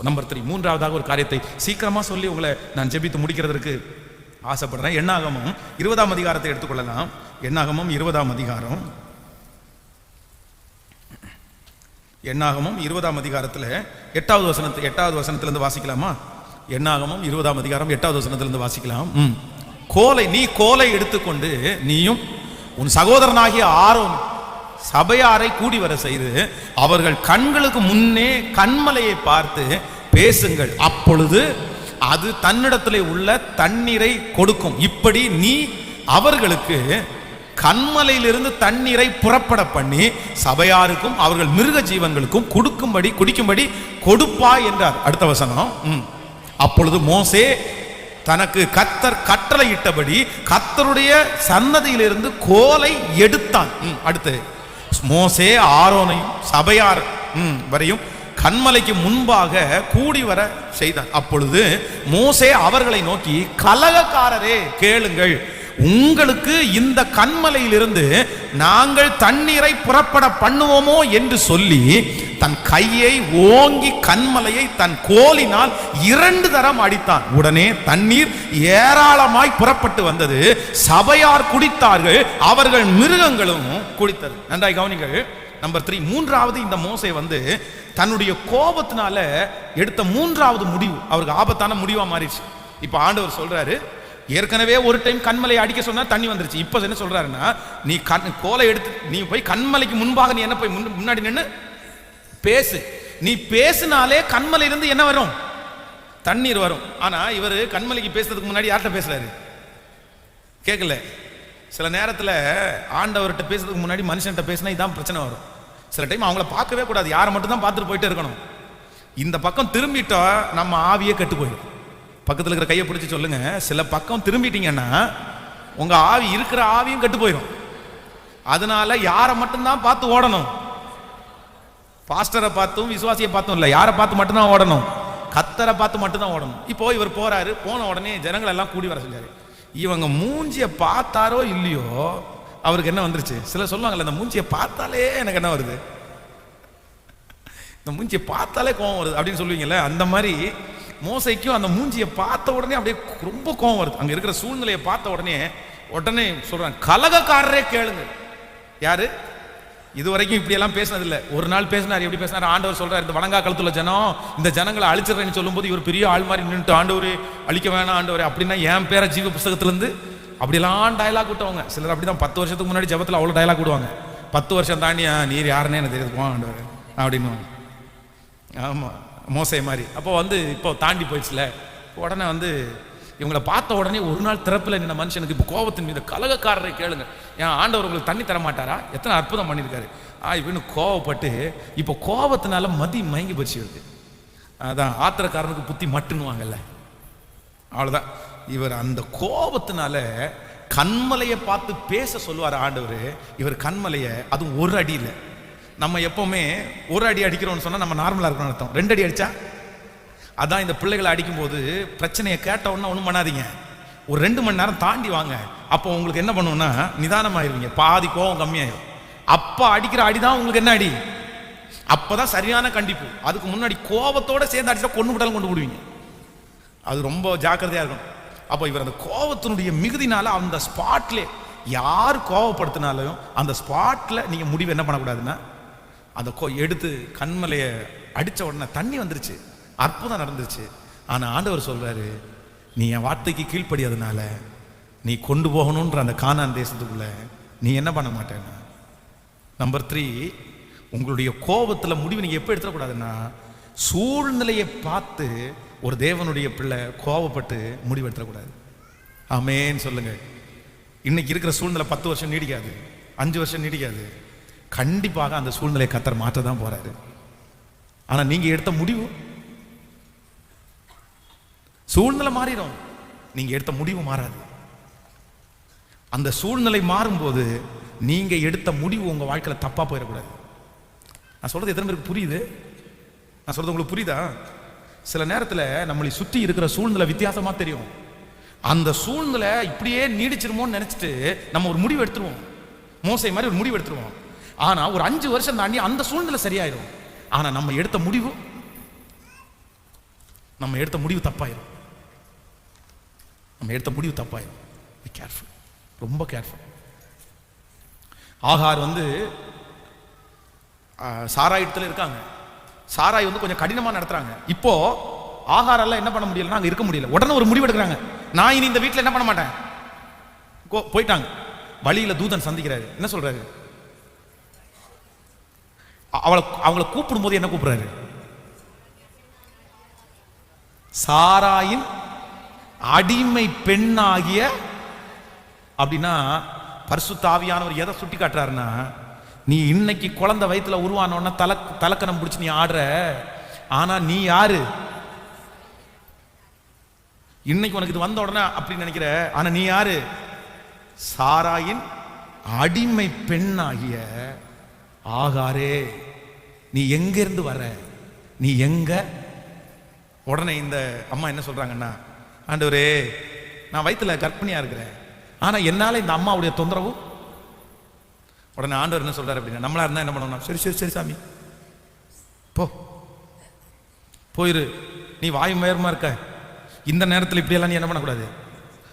நம்பர் 3, மூன்றாவதாக ஒரு காரியத்தை சீக்கிரமா சொல்லி உங்களை நான் ஜெபித்து முடிக்கிறதுக்கு ஆசைப்படுறேன். என்னாகமம் 20ஆம் அதிகாரத்தை எடுத்துக்கொள்ளலாம். என்னாகமம் 20ஆம் அதிகாரம், என்னாகமம் 20ஆம் அதிகாரத்தில் 8வது வசனத்திலிருந்து வாசிக்கலாமா? என்னாகமம் 20ஆம் அதிகாரம் 8வது வசனத்திலிருந்து வாசிக்கலாம். நீ கோலை எடுத்துக்கொண்டு நீயும் உன் சகோதரனாகிய ஆரோன் சபையாரை கூடி வர செய்து அவர்கள் கண்களுக்கு முன்னே கண்மலையை பார்த்து பேசுங்கள், அப்பொழுது அது தன்னிடத்திலே உள்ள தண்ணீரை கொடுக்கும். இப்படி நீ அவர்களுக்கு கண்மலையிலிருந்து தண்ணீரை புறப்பட பண்ணி சபையாருக்கும் அவர்கள் மிருக ஜீவன்களுக்கும் குடிக்கும்படி கொடுப்பாய் என்றார். அடுத்த வசனம், அப்பொழுது மோசே தனக்கு கர்த்தர் கட்டளையிட்டபடி கர்த்தருடைய சன்னதியிலிருந்து கோலை எடுத்தான். அடுத்து மோசே ஆரோனையும் சபையார் வரையும் கண்மலைக்கு முன்பாக கூடி வர செய்தான். அப்பொழுது மோசே அவர்களை நோக்கி, கலகக்காரரே கேளுங்கள், உங்களுக்கு இந்த கண்மலையிலிருந்து நாங்கள் தண்ணீரை புறப்பட பண்ணுவோமோ என்று சொல்லி தன் கையை ஓங்கி கண்மலையை தன் கோலினால் 2 தரம் அடித்தான். உடனே தண்ணீர் ஏராளமாய் புறப்பட்டு வந்தது, சபையார் குடித்தார்கள், அவர்கள் மிருகங்களும் குடித்தது. நன்றாய் கவனிங்கள். நம்பர் 3, மூன்றாவது இந்த மோசே தன்னுடைய கோபத்தினால எடுத்த 3வது முடிவு அவருக்கு ஆபத்தான முடிவா மாறிடுச்சு. இப்ப ஆண்டவர் சொல்றாரு, ஏற்கனவே ஒரு டைம் கண்மலையை அடிக்க சொன்னா தண்ணி வந்துருச்சு. இப்ப என்ன சொல்றாருன்னா, நீ கோலை எடுத்து நீ போய் கண்மலைக்கு முன்பாக நீ என்ன போய் முன்னாடி நின்று பேசு. நீ பேசினாலே கண்மலையிலிருந்து என்ன வரும்? தண்ணீர் வரும். ஆனா இவர் கண்மலைக்கு பேசுறதுக்கு முன்னாடி யார்கிட்ட பேசுறாரு? கேட்கல. சில நேரத்தில் ஆண்டவர்கிட்ட பேசுறதுக்கு முன்னாடி மனுஷன்கிட்ட பேசினா இதான் பிரச்சனை வரும். சில டைம் அவங்கள பார்க்கவே கூடாது, யாரை மட்டும் தான் பார்த்துட்டு போயிட்டே இருக்கணும். இந்த பக்கம் திரும்பிட்டா நம்ம ஆவியே கெட்டு போயிடும். பக்கத்தில் இருக்கிற கையை பிடிச்சி சொல்லுங்க, சில பக்கம் திரும்பிட்டீங்கன்னா உங்க ஆவி இருக்கிற ஆவியும் கெட்டு போயிடும். அதனால யாரை மட்டும்தான் பார்த்து ஓடணும்? பாஸ்டரை பார்த்தும் விசுவாசியை பார்த்தும் இல்லை, யாரை பார்த்து மட்டும்தான் ஓடணும்? கர்த்தரை பார்த்து மட்டும்தான் ஓடணும். இப்போ இவர் போறாரு, போன உடனே ஜனங்கள் எல்லாம் கூடி வர செஞ்சாரு. இவங்க மூஞ்சியை பார்த்தாரோ இல்லையோ அவருக்கு என்ன வந்துருச்சு? சிலர் சொல்லுவாங்கல்ல, இந்த மூஞ்சியை பார்த்தாலே எனக்கு என்ன வருது, இந்த மூஞ்சியை பார்த்தாலே கோவம் வருது அப்படின்னு சொல்லுவீங்கல்ல, அந்த மாதிரி மோசைக்கும் அந்த மூஞ்சியை பார்த்த உடனே அப்படியே ரொம்ப கோவம் வருது. அங்க இருக்கிற சூழ்நிலையை பார்த்த உடனே சொல்றாங்க, கலகக்காரரே கேளுங்க. யாரு இதுவரைக்கும் இப்படி எல்லாம் பேசினதில்லை. ஒரு நாள் பேசினார். எப்படி பேசினார்? ஆண்டவர் சொல்றாரு, இந்த வணங்கா காலத்துல ஜனம் இந்த ஜனங்களை அழிச்சிடறேன்னு சொல்லும்போது இவர் பெரிய ஆள் மாதிரி நின்றுட்டு, ஆண்டவரே அழிக்க வேணாம் ஆண்டவரே அப்படின்னா என் பேரை ஜீவ புஸ்தகத்திலிருந்து அப்படிலாம் டயலாக் விட்டவங்க சிலர். அப்படிதான் 10 வருஷத்துக்கு முன்னாடி ஜபத்தில் அவ்வளோ டயலாக் விடுவாங்க. 10 வருஷம் தாண்டி நீர் யாருன்னே எனக்கு தெரியுது ஆண்டவர் அப்படின்னு. ஆமா, மோசே மாதிரி. அப்போ இப்போ தாண்டி போயிடுச்சுல. உடனே இவங்களை பார்த்த உடனே ஒரு நாள் திறப்பில் நின்ன மனுஷனுக்கு இப்போ கோபத்தின் மீது, கலகக்காரரை கேளுங்க, ஏன் ஆண்டவர் உங்களுக்கு தண்ணி தர மாட்டாரா? எத்தனை அற்புதம் பண்ணியிருக்காரு இப்படின்னு கோவப்பட்டு இப்போ கோபத்தினால மயங்கி போச்சு இருக்கு. அதான் ஆத்திரக்காரனுக்கு புத்தி மட்டுன்னுவாங்கல்ல, அவ்வளோதான். இவர் அந்த கோபத்தினால கண்மலையை பார்த்து பேச சொல்லுவார் ஆண்டவர். இவர் கண்மலையை, அதுவும் ஒரு அடி இல்லை. நம்ம எப்பவுமே ஒரு அடி அடிக்கிறோம்னு சொன்னா நம்ம நார்மலா இருக்கணும்னு அர்த்தம். 2 அடி அடிச்சா அதான். இந்த பிள்ளைகளை அடிக்கும்போது பிரச்சனையை கேட்ட உடனே ஒன்றும் பண்ணாதீங்க, ஒரு 2 மணி நேரம் தாண்டி வாங்க. அப்போ உங்களுக்கு என்ன பண்ணுவோம்னா நிதானமாயிருவீங்க, பாதி கோவம் கம்மியாயிரும். அப்போ அடிக்கிற அடிதான் உங்களுக்கு என்ன அடி? அப்போதான் சரியான கண்டிப்பு. அதுக்கு முன்னாடி கோபத்தோட சேர்ந்து அடிச்சா கொண்டு விட்டாலும் கொண்டு விடுவீங்க. அது ரொம்ப ஜாக்கிரதையா இருக்கும். அப்போ இவர் அந்த கோபத்தினுடைய மிகுதினால அந்த ஸ்பாட்ல யார் கோவப்படுத்தினாலும் அந்த ஸ்பாட்ல நீங்க முடிவு என்ன பண்ணக்கூடாதுன்னா, அந்த எடுத்து கண்மலையை அடிச்ச உடனே தண்ணி வந்துருச்சு, அற்புதம் நடந்துச்சு. ஆனா ஆண்டவர் சொல்றாரு, நீ என் வார்த்தைக்கு கீழ்ப்படியாதனால நீ கொண்டு போகணுன்ற அந்த கானான் தேசத்துக்குள்ள நீ என்ன பண்ண மாட்டேன்னா. நம்பர் 3, உங்களுடைய கோபத்துல முடிவு நீங்க எப்ப எடுத்துடக்கூடாதுன்னா, சூழ்நிலையை பார்த்து ஒரு தேவனுடைய பிள்ளை கோபப்பட்டு முடிவு எடுத்துடக்கூடாது. ஆமேன்னு சொல்லுங்க. இன்னைக்கு இருக்கிற சூழ்நிலை 10 வருஷம் நீடிக்காது, 5 வருஷம் நீடிக்காது. கண்டிப்பாக அந்த சூழ்நிலையை கர்த்தர் மாற்ற தான் போறாரு. ஆனா நீங்க எடுத்த முடிவு, சூழ்நிலை மாறிடும், நீங்க எடுத்த முடிவு மாறாது. அந்த சூழ்நிலை மாறும்போது நீங்க எடுத்த முடிவு உங்க வாழ்க்கையில தப்பா போயிடக்கூடாது. நான் சொல்றது எத்தனை பேருக்கு புரியுது? நான் சொல்றது உங்களுக்கு புரியுதா? சில நேரத்தில் நம்மளை சுற்றி இருக்கிற சூழ்நிலை வித்தியாசமா தெரியும். அந்த சூழ்நிலை இப்படியே நீடிச்சிருமோன்னு நினைச்சிட்டு நம்ம ஒரு முடிவு எடுத்துருவோம். மோசே மாதிரி ஒரு முடிவு எடுத்துருவோம். ஆனா ஒரு 5 வருஷம் தாண்டி அந்த சூழ்நிலை சரியாயிரும். ஆனா நம்ம எடுத்த முடிவு தப்பாயிரும். நம்ம எடுத்த முடிவு தப்பாயிடும். பி கேர்ஃபுல், ரொம்ப கேர்ஃபுல். ஆகார் வந்து சாராய் இடத்துல இருக்காங்க. சாராய் வந்து கொஞ்சம் கடினமாக நடத்துறாங்க. இப்போ ஆகாரெல்லாம் என்ன பண்ண முடியல, அங்கே இருக்க முடியல. உடனே ஒரு முடிவு எடுக்கிறாங்க, நான் இனி இந்த வீட்டில் என்ன பண்ண மாட்டேன். போயிட்டாங்க. வழியில தூதன் சந்திக்கிறாரு. என்ன சொல்றாரு? அவங்கள கூப்பிடும் போது என்ன கூப்பிடுறாரு? சாராயின் அடிமை பெண்ணாகிய. அப்படின்னா பரிசுத்த ஆவியானவர் எதை சுட்டி காட்டுறாருன்னா, நீ இன்னைக்கு குழந்தை வயிற்றுல உருவானோன்னா தலக்கணம் பிடிச்சி நீ ஆடுற. ஆனா நீ யாரு? இன்னைக்கு உனக்கு இது வந்த உடனே அப்படின்னு நினைக்கிற. ஆனா நீ யாரு? சாராயின் அடிமை பெண்ணாகிய ஆகாரே, நீ எங்க இருந்து வர? நீ எங்க? உடனே இந்த அம்மா என்ன சொல்றாங்கன்னா, ஆண்டவரே நான் வயிற்றுல கர்ப்பிணியா இருக்கிறேன், ஆனா என்னால இந்த அம்மாவுடைய தொந்தரவு. உடனே ஆண்டவர் என்ன சொல்றாரு அப்படின்னா, நம்மளா இருந்தா என்ன பண்ணணும்? சரி சரி சரி சாமி போயிரு, நீ வாயு மேயமா இருக்க, இந்த நேரத்தில் இப்படியெல்லாம் நீ என்ன பண்ணக்கூடாது.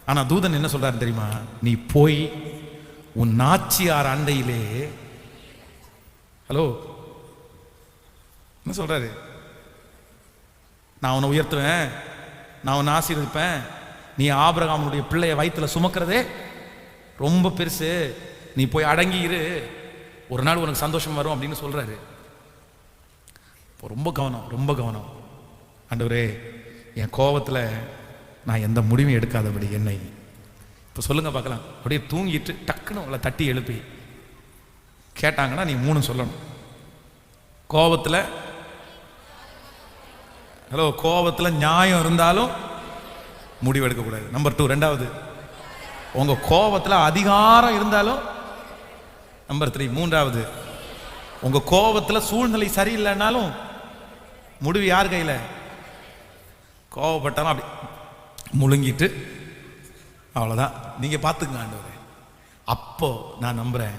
ஆனா தூதன் என்ன சொல்றாரு தெரியுமா? நீ போய் உன் நாச்சியார் அண்டையிலே. ஹலோ, என்ன சொல்றாரு? நான் உன்னை உயர்த்துவேன், நான் உன்னை ஆசீர்வதிப்பேன், நீ ஆபிரகாமுடைய பிள்ளைய வயிற்றுல சுமக்கிறதே ரொம்ப பெருசு, நீ போய் அடங்கி இரு, ஒரு நாள் உனக்கு சந்தோஷம் வரும் அப்படின்னு சொல்றாரு. இப்போ ரொம்ப கவனம், ரொம்ப கவனம். ஆண்டவரே என் கோபத்தில் நான் எந்த முடிவும் எடுக்காதபடி என்னை இப்போ சொல்லுங்க பார்க்கலாம். அப்படியே தூங்கிட்டு டக்குன்னு உங்களை தட்டி எழுப்பி கேட்டாங்கன்னா நீ 3 சொல்லணும். கோபத்தில், ஹலோ, கோபத்தில் நியாயம் இருந்தாலும் முடிவு எடுக்கக்கூடாது. நம்பர் 2. 2வது, உங்க கோபத்தில் அதிகாரம் இருந்தாலும். நம்பர் 3. 3வது, உங்க கோபத்தில் சூழ்நிலை சரியில்லைன்னாலும் முடிவு யார் கையில? கோபப்பட்டாலும் அப்படி முழுங்கிட்டு அவ்வளவுதான், நீங்க பார்த்துங்க ஆண்டவரே. அப்போ நான் நம்புறேன்,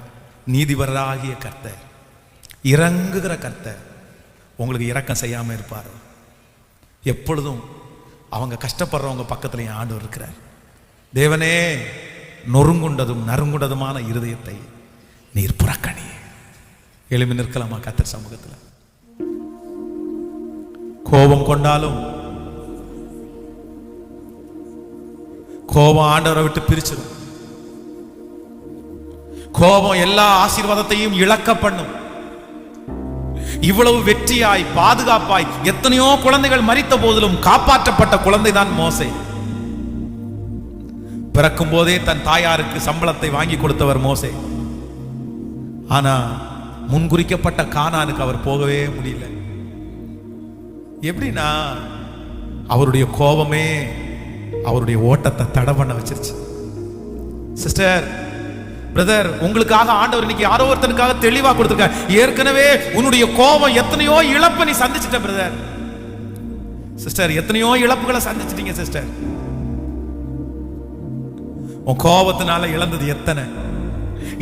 நீதிபரராகிய கர்த்தர், இறங்குகிற கர்த்தர் உங்களுக்கு இரக்கம் செய்யாம இருப்பார். எப்பொழுதும் அவங்க கஷ்டப்படுறவங்க பக்கத்துல என் ஆண்டவர் இருக்கிறார். தேவனே, நொறுங்குண்டதும் நறுங்குண்டதுமான இருதயத்தை நீர் புறக்கணி. எழுப்பி நிற்கலாமா கர்த்தர் சமூகத்தில்? கோபம் கொண்டாலும் கோபம் ஆண்டவரை விட்டு பிரிச்சிடும். கோபம் எல்லா ஆசீர்வாதத்தையும் இழக்க பண்ணும். இவ்வளவு வெற்றியாய் பாதுகாப்பாய் எத்தனையோ குழந்தைகள் மரித்த போதிலும் காப்பாற்றப்பட்ட குழந்தை தான் மோசே. பிறக்கும் போதே தன் தாயாருக்கு சம்பளத்தை வாங்கி கொடுத்தவர் மோசே. ஆனா முன்குறிக்கப்பட்ட கானானுக்கு அவர் போகவே முடியல. எப்படின்னா அவருடைய கோபமே அவருடைய ஓட்டத்தை தடை பண்ண வச்சிருச்சு. சிஸ்டர், பிரதர், உங்களுக்காக ஆண்டவர் இன்னைக்கு யாரோ ஒருத்தனுக்காக தெளிவா கொடுத்திருக்கார். ஏற்கனவே உன்னுடைய கோபம் எத்தனையோ இழப்பை நீ சந்திச்சிட்ட பிரதர். சிஸ்டர், எத்தனையோ இழப்புகளை சந்திச்சிட்டீங்க சிஸ்டர். உன் கோபத்தினால இழந்தது எத்தனை.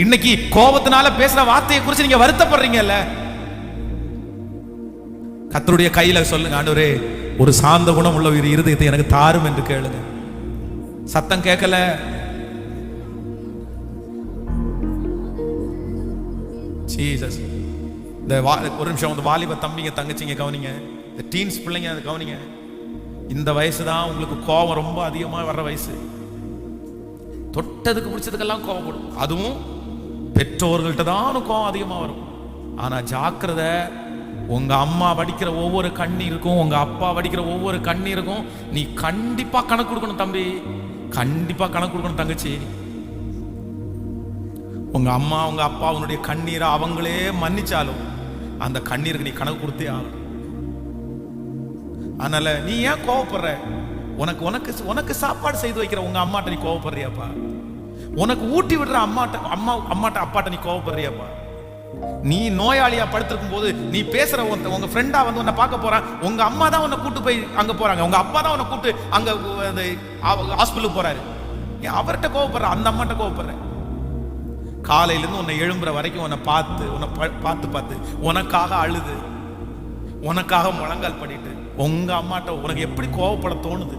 இன்னைக்கு கோபத்தினால பேசுற வார்த்தையை குறித்து நீங்க வருத்தப்படுறீங்கல்ல. கர்த்தருடைய கையில சொல்லுங்க, ஆண்டவரே ஒரு சாந்த குணம் உள்ள ஒரு இருதயத்தை எனக்கு தாரும் என்று கேளுங்க. சத்தம் கேட்கல. ஜீசஸ். இந்த ஒரு நிமிஷம், இந்த வாலிப தம்பிங்க தங்கச்சிங்க கவனிங்க, இந்த டீன்ஸ் பிள்ளைங்க அதை கவனிங்க. இந்த வயசு தான் உங்களுக்கு கோபம் ரொம்ப அதிகமா வர்ற வயசு. தொட்டதுக்கு பிடிச்சதுக்கெல்லாம் கோபப்படும். அதுவும் பெற்றோர்கள்ட்ட தான் கோபம் அதிகமா வரும். ஆனா ஜாக்கிரதை, உங்க அம்மா வடிக்கிற ஒவ்வொரு கண்ணீருக்கும், உங்க அப்பா வடிக்கிற ஒவ்வொரு கண்ணீருக்கும் நீ கண்டிப்பா கணக்கு கொடுக்கணும் தம்பி, கண்டிப்பா கணக்கு கொடுக்கணும் தங்கச்சி. உங்க அம்மா உங்க அப்பா உன்னுடைய கண்ணீரை அவங்களே மன்னிச்சாலும் அந்த கண்ணீருக்கு நீ கணக்கு கொடுத்தே ஆகும். அதனால நீ ஏன் கோவப்படுற? உனக்கு உனக்கு உனக்கு சாப்பாடு செய்து வைக்கிற உங்க அம்மாட்ட நீ கோவப்படுறியாப்பா? உனக்கு ஊட்டி விடுற அம்மாட்ட அப்பாட்ட நீ கோவப்படுறியாப்பா? நீ நோயாளியா படுத்திருக்கும் போது நீ பேசுற உங்க ஃப்ரெண்டா வந்து உன்னை பார்க்க போறான், உங்க அம்மா தான் உன்னை கூட்டு போய் அங்க போறாங்க, உங்க அப்பா தான் உன்னை கூட்டு அங்க ஹாஸ்பிட்டலுக்கு போறாரு, அவர்கிட்ட கோவப்படுற, அந்த அம்மாட்ட கோவப்படுற. காலையில இருந்து உன்னை எழும்புற வரைக்கும் உன்னை பார்த்து உனக்காக அழுது, உனக்காக முழங்கால் பண்ணிட்டு உங்க அம்மாட்ட உனக்கு எப்படி கோவப்பட தோணுது?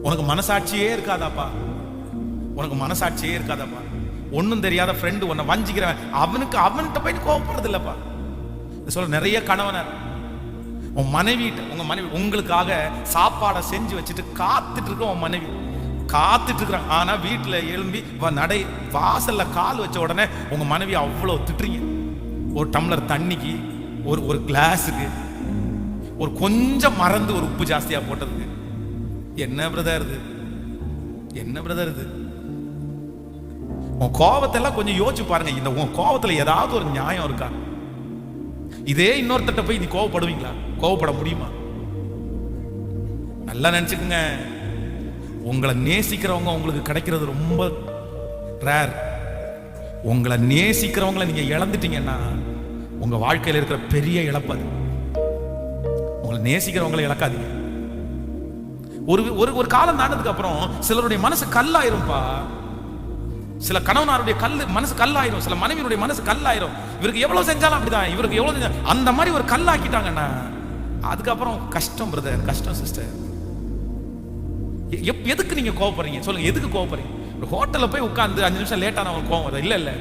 உனக்கு மனசாட்சியே இருக்காதாப்பா, உனக்கு மனசாட்சியே இருக்காதாப்பா. ஒன்னும் தெரியாத ஃப்ரெண்டு உன்னை வஞ்சிக்கிறவன் அவன்கிட்ட போயிட்டு கோவப்படுறது இல்லப்பா. சொல்ல நிறைய கணவனர் உன் மனைவி உங்களுக்காக சாப்பாடை செஞ்சு வச்சுட்டு காத்துட்டு இருக்க, உன் மனைவி காத்துட்டு இருக்கிறான். ஆனா வீட்டுல எழும்பி நடை வாசல்ல கால் வச்ச உடனே உங்க மனைவி அவ்வளவு திட்டுறீங்க. ஒரு டம்ளர் தண்ணிக்கு, ஒரு கிளாஸுக்கு, ஒரு கொஞ்சம் மறந்து ஒரு உப்பு ஜாஸ்தியா போட்டதுக்கு. என்ன பிரதர் இது, என்ன பிரதர் இது? உன் கோபத்தை எல்லாம் கொஞ்சம் யோசிச்சு பாருங்க. இந்த உன் கோபத்துல ஏதாவது ஒரு நியாயம் இருக்கா? இதே இன்னொருத்தட்ட போய் நீ கோவப்படுவீங்களா? கோவப்பட முடியுமா? நல்லா நினைச்சுக்குங்க, உங்களை நேசிக்கிறவங்க உங்களுக்கு கிடைக்கிறது ரொம்ப ரேர். உங்களை நேசிக்கிறவங்களை நீங்க இழந்துட்டீங்கன்னா உங்க வாழ்க்கையில் இருக்கிற பெரிய இழப்பு அது. உங்களை நேசிக்கிறவங்களை இழக்காதீங்க. ஒரு காலம் தாண்டதுக்கு அப்புறம் சிலருடைய மனசு கல்லாயிரும்பா. சில கணவனாருடைய மனசு கல்லாயிரும், சில மனைவியுடைய மனசு கல்லாயிரும். இவருக்கு எவ்வளவு செஞ்சாலும் அப்படிதான், இவருக்கு எவ்வளவு செஞ்சாலும் அந்த மாதிரி ஒரு கல்லாக்கிட்டாங்கன்னா அதுக்கப்புறம் கஷ்டம் பிரதர், கஷ்டம் சிஸ்டர். எதுக்கு நீங்க கோவப்படுறீங்க சொல்லுங்க? எதுக்கு கோவப்படுறீங்க? ஒரு ஹோட்டல்ல போய் உட்கார்ந்து 5 நிமிஷம் லேட்டான அவங்க கோவம் வருது? இல்ல இல்ல.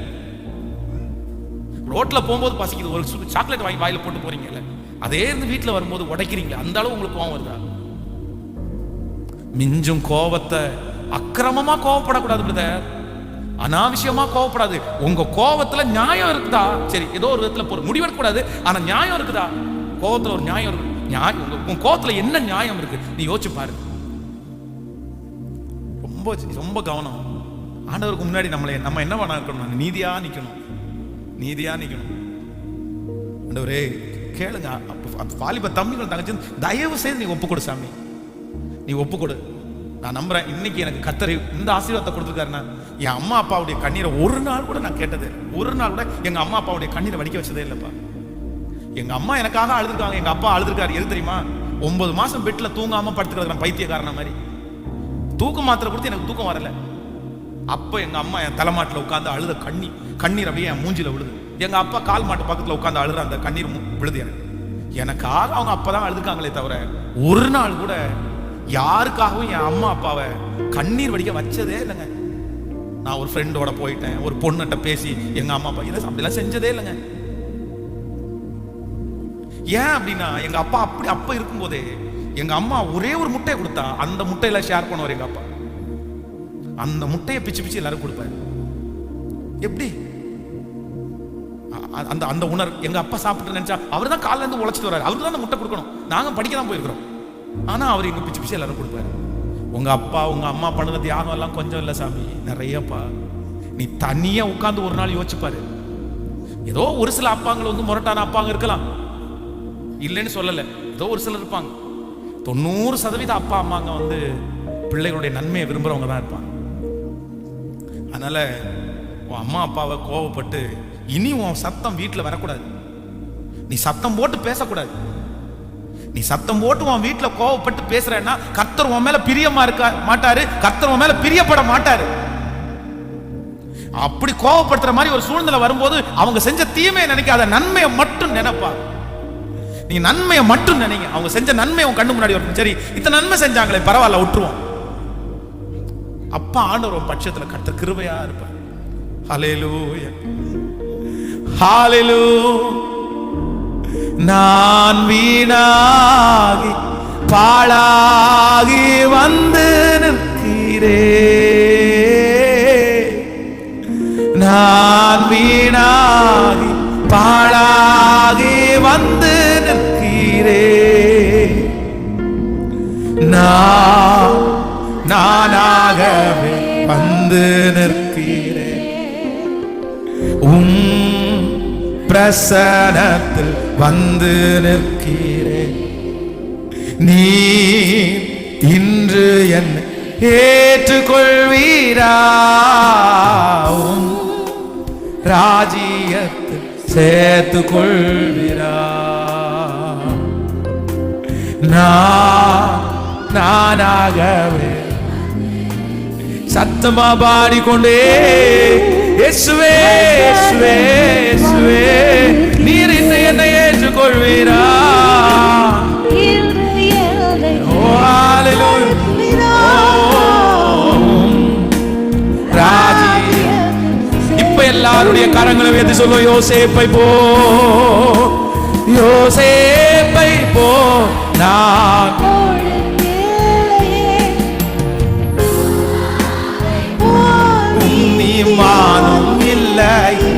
ரோட்ல போகும்போது பசிக்குது, ஒரு சாக்லேட் வாங்கி வாயில போட்டு போறீங்கல்ல, அதே இருந்து வீட்டுல வரும்போது உடைக்கிறீங்க, அந்த அளவு உங்களுக்கு கோவம் வருதா? மிஞ்சும் கோவத்தை அக்கிரமமா கோவப்படக்கூடாது பிரதர், அனாவசியமா கோவப்படாது. உங்க கோவத்துல நியாயம் இருக்குதா? சரி, ஏதோ ஒரு விதத்துல முடிவெடுக்க கூடாது, ஆனா நியாயம் இருக்குதா? கோவத்துல ஒரு நியாயம் இருக்கு. உங்க கோவத்துல என்ன நியாயம் இருக்கு நீ யோசிச்சு பாரு. ரொம்ப ரொம்ப கவனம். ஆண்டவருக்கு முன்னாடி நம்ம என்ன பண்ண இருக்கணும்? நீதியா நிக்கணும், நீதியா நிக்கணும். ஆண்டவரே கேளுங்க, வாலிப தம்பிகள் தங்கச்சி தயவு செய்து நீ ஒப்பு கொடு சாமி, நீ ஒப்பு கொடு. நான் நம்புறேன் இன்னைக்கு எனக்கு கர்த்தர் இந்த ஆசீர்வாதத்தை கொடுத்துருக்காருன்னா, என் அம்மா அப்பாவுடைய கண்ணீரை ஒரு நாள் கூட நான் கேட்டது, ஒரு நாள் கூட எங்க அம்மா அப்பாவுடைய கண்ணீரை வடிக்க வச்சதே இல்லப்பா. எங்க அம்மா எனக்காக அழுதுருக்காங்க, எங்க அப்பா அழுதுருக்காரு. எது தெரியுமா? 9 மாசம் பெட்ல தூங்காம படுத்துக்கிறேன், பைத்தியக்காரன மாதிரி. தூக்க மாத்திரை கொடுத்து எனக்கு தூக்கம் வரல. அப்ப எங்க அம்மா என் தலைமாட்டில் உட்காந்து அழுத கண்ணீர் அப்படியே என் மூஞ்சில விழுது. எங்க அப்பா கால் மாட்டு பக்கத்துல உட்காந்து அழுற அந்த கண்ணீர் விழுது எனக்காக. அவங்க அப்பதான் அழுதுக்காங்களே தவிர ஒரு நாள் கூட யாருக்காகவும் என் அம்மா அப்பாவை கண்ணீர் வடிக்க வச்சதே இல்லைங்க. நான் ஒரு ஃப்ரெண்டோட போயிட்டேன், ஒரு பொண்ணுகிட்ட பேசி எங்க அம்மா அப்பா அப்படிலாம் செஞ்சதே இல்லைங்க. ஏன் அப்படின்னா எங்க அப்பா அப்ப இருக்கும்போதே எங்க அம்மா ஒரே ஒரு முட்டையை கொடுத்தா அந்த முட்டையில ஷேர் பண்ணுவார் எங்க அப்பா. அந்த முட்டையை பிச்சு எல்லாரும் கொடுப்பாரு. எப்படி அந்த அந்த உணர்வு எங்க அப்பா சாப்பிட்டு நினைச்சா அவர் தான் காலைல இருந்து உழைச்சிட்டு வர்றாரு, அவருக்கு தான் அந்த முட்டை கொடுக்கணும். நாங்க படிக்க தான் போயிருக்கிறோம், ஆனா அவர் எங்க பிச்சு எல்லாரும் கொடுப்பாரு. உங்க அப்பா உங்க அம்மா பண்ணது தியாகம் எல்லாம் கொஞ்சம் இல்ல சாமி, நிறையப்பா. நீ தனியா உட்கார்ந்து ஒரு நாள் யோசிச்சுப்பாரு. ஏதோ ஒரு சில அப்பாங்கள் வந்து முரட்டான அப்பாங்க இருக்கலாம், இல்லைன்னு சொல்லல. ஏதோ ஒரு சிலர் இருப்பாங்க. 90% அப்பா அம்மாங்க வந்து பிள்ளைகளுடைய நன்மையை விரும்புறவங்க தான் இருப்பாங்க. அதனால உன் அம்மா அப்பாவை கோவப்பட்டு இனி உன் சத்தம் வீட்டுல வரக்கூடாது. நீ சத்தம் போட்டு பேசக்கூடாது. நீ சத்தம் போட்டு உன் வீட்டுல கோவப்பட்டு பேசுறேன்னா கர்த்தர் உன் மேல பிரியமா இருக்க மாட்டாரு, கர்த்தர் உன் மேல பிரியப்பட மாட்டாரு. அப்படி கோவப்படுத்துற மாதிரி ஒரு சூழ்நிலை வரும்போது அவங்க செஞ்ச தீமையை நினைக்காத, நன்மையை மட்டும் நினைப்பா. நீங்க நன்மையை மட்டும் நினைங்க. அவங்க செஞ்ச நன்மை உன் கண்ணு முன்னாடி வரும். சரி, இத்தனை நன்மை செஞ்சாங்களே பரவாயில்ல, விட்டுருவோம். அப்பா ஆண்டவர் பட்சத்துல கர்த்தர் கிருபையா இருப்பார். ஹல்லேலூயா, ஹல்லேலூயா. நான் வீணாகி பாழாகி வந்து நிற்கிறேன். நான் வீணாகி பாழாகி வந்து நிற்கிறேன். நானாகவே வந்து நிற்கிறேன். பிரசனத்தில் வந்து நிற்கிறேன். நீ இன்று என்னை ஏற்றுக்கொள்வீரா? ராஜ்யத்தில் சேர்த்து கொள்வீரா? நானாகவே சத்தமா பாடிக்கொண்டே இயேசுவே இயேசுவே இயேசுவே நீர் என்னை ஏற்றுக்கொள்வீரா? ஓ ஹல்லேலூயா, ஓ எல்லாருடைய கரங்களை உயர்த்தி சொல்லுவோம். யோசேப்பை போ, யோசேப்பை போ நான் உன்னிமானும் இல்லை.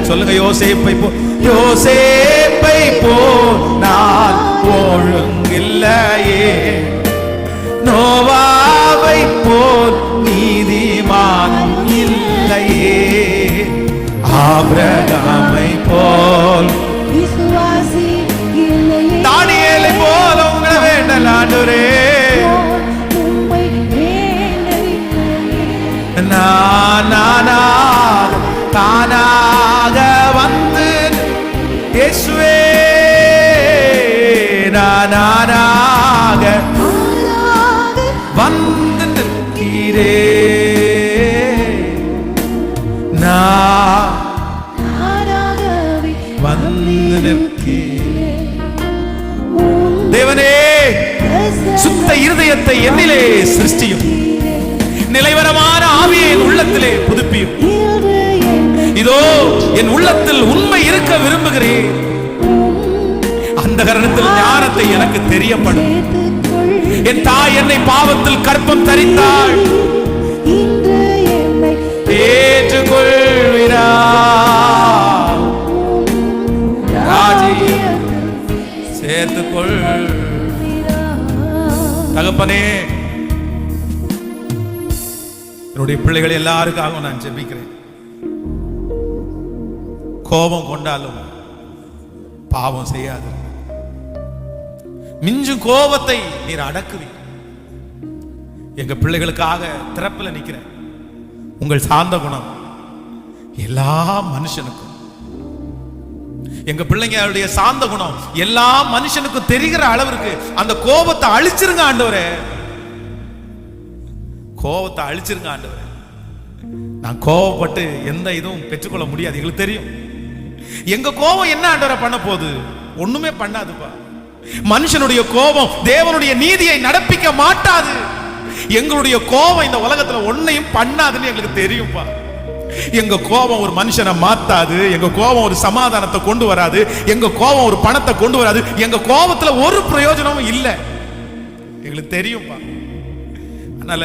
சொல்லுங்க, யோசேப்பை போ, யோசேப்பை போ நான் ஒழுங்கில்லையே, நோவாவை போல் நீதிமானும் இல்லையே, ஆபிரகாமை போல் விசுவாசி இல்லையே, தானியேலை போல உங்களை வேண்டல் ஆண்டவரே, தானாக வந்து இயேசுவே, நானாக வந்து நிற்கிறே, வந்து நிற்கிறே. தேவனே, சுத்த இருதயத்தை என்னிலே சிருஷ்டியும், நிலைவரமான ஆவியை என் உள்ளத்திலே புதுப்பியும். இதோ என் உள்ளத்தில் உண்மை இருக்க விரும்புகிறேன். அந்த கரணத்தில் ஞானத்தை எனக்கு தெரியப்படும். என் தாய் என்னை பாவத்தில் கற்பம் தரித்தாள், ஏற்றுக்கொள்கிறா சேர்த்துக்கொள். தகப்பனே, என்னுடைய பிள்ளைகள் எல்லாருக்காகவும் நான் ஜெபிக்கிறேன். கோபம் கொண்டாலும் பாவம் செய்யாது. மிஞ்சும் கோபத்தை நீர் அடக்குவீர். எங்க பிள்ளைகளுக்காக திறப்புல நிக்கிறேன். உங்கள் சாந்த குணம் எல்லா மனுஷனுக்கும், எங்க பிள்ளைங்களுடைய சாந்த குணம் எல்லா மனுஷனுக்கும் தெரிகிற அளவிற்கு அந்த கோபத்தை அழிச்சிருங்க ஆண்டவரே, கோபத்தை அழிச்சிருங்க ஆண்டவரே. நான் கோபப்பட்டு எந்த இதுவும் பெற்றுக்கொள்ள முடியாது, எங்களுக்கு தெரியும். எங்க கோபம் என்ன ஆண்டவரை பண்ண போகுது? ஒண்ணுமே பண்ணாதுப்பா. மனுஷனுடைய கோபம் தேவனுடைய நீதியை நடப்பிக்க மாட்டாது. எங்களுடைய கோபம் இந்த உலகத்துல ஒன்னையும் பண்ணாதுன்னு எங்களுக்கு தெரியும்பா. எங்க கோபம் ஒரு மனுஷனை மாத்தாது, எங்க கோபம் ஒரு சமாதானத்தை கொண்டு வராது, எங்க கோபம் ஒரு பணத்தை கொண்டு வராது, எங்க கோபத்துல ஒரு பிரயோஜனமும் இல்லை, எங்களுக்கு தெரியும்பா. அதனால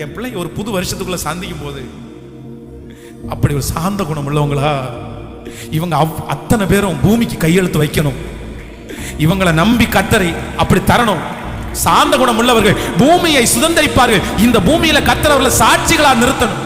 என் பிள்ளைங்க ஒரு புது வருஷத்துக்குள்ள சந்திக்கும் போது அப்படி ஒரு சாந்த குணம் உள்ளவங்களா இவங்க அத்தனை பேரும் பூமிக்கு கையெழுத்து வைக்கணும். இவங்களை நம்பி கர்த்தரை அப்படி தரணும். சாந்த குணம் உள்ளவர்கள் பூமியை சுதந்தரிப்பார்கள். இந்த பூமியில கர்த்தர் அவர்களை சாட்சிகளா நிறுத்தணும்.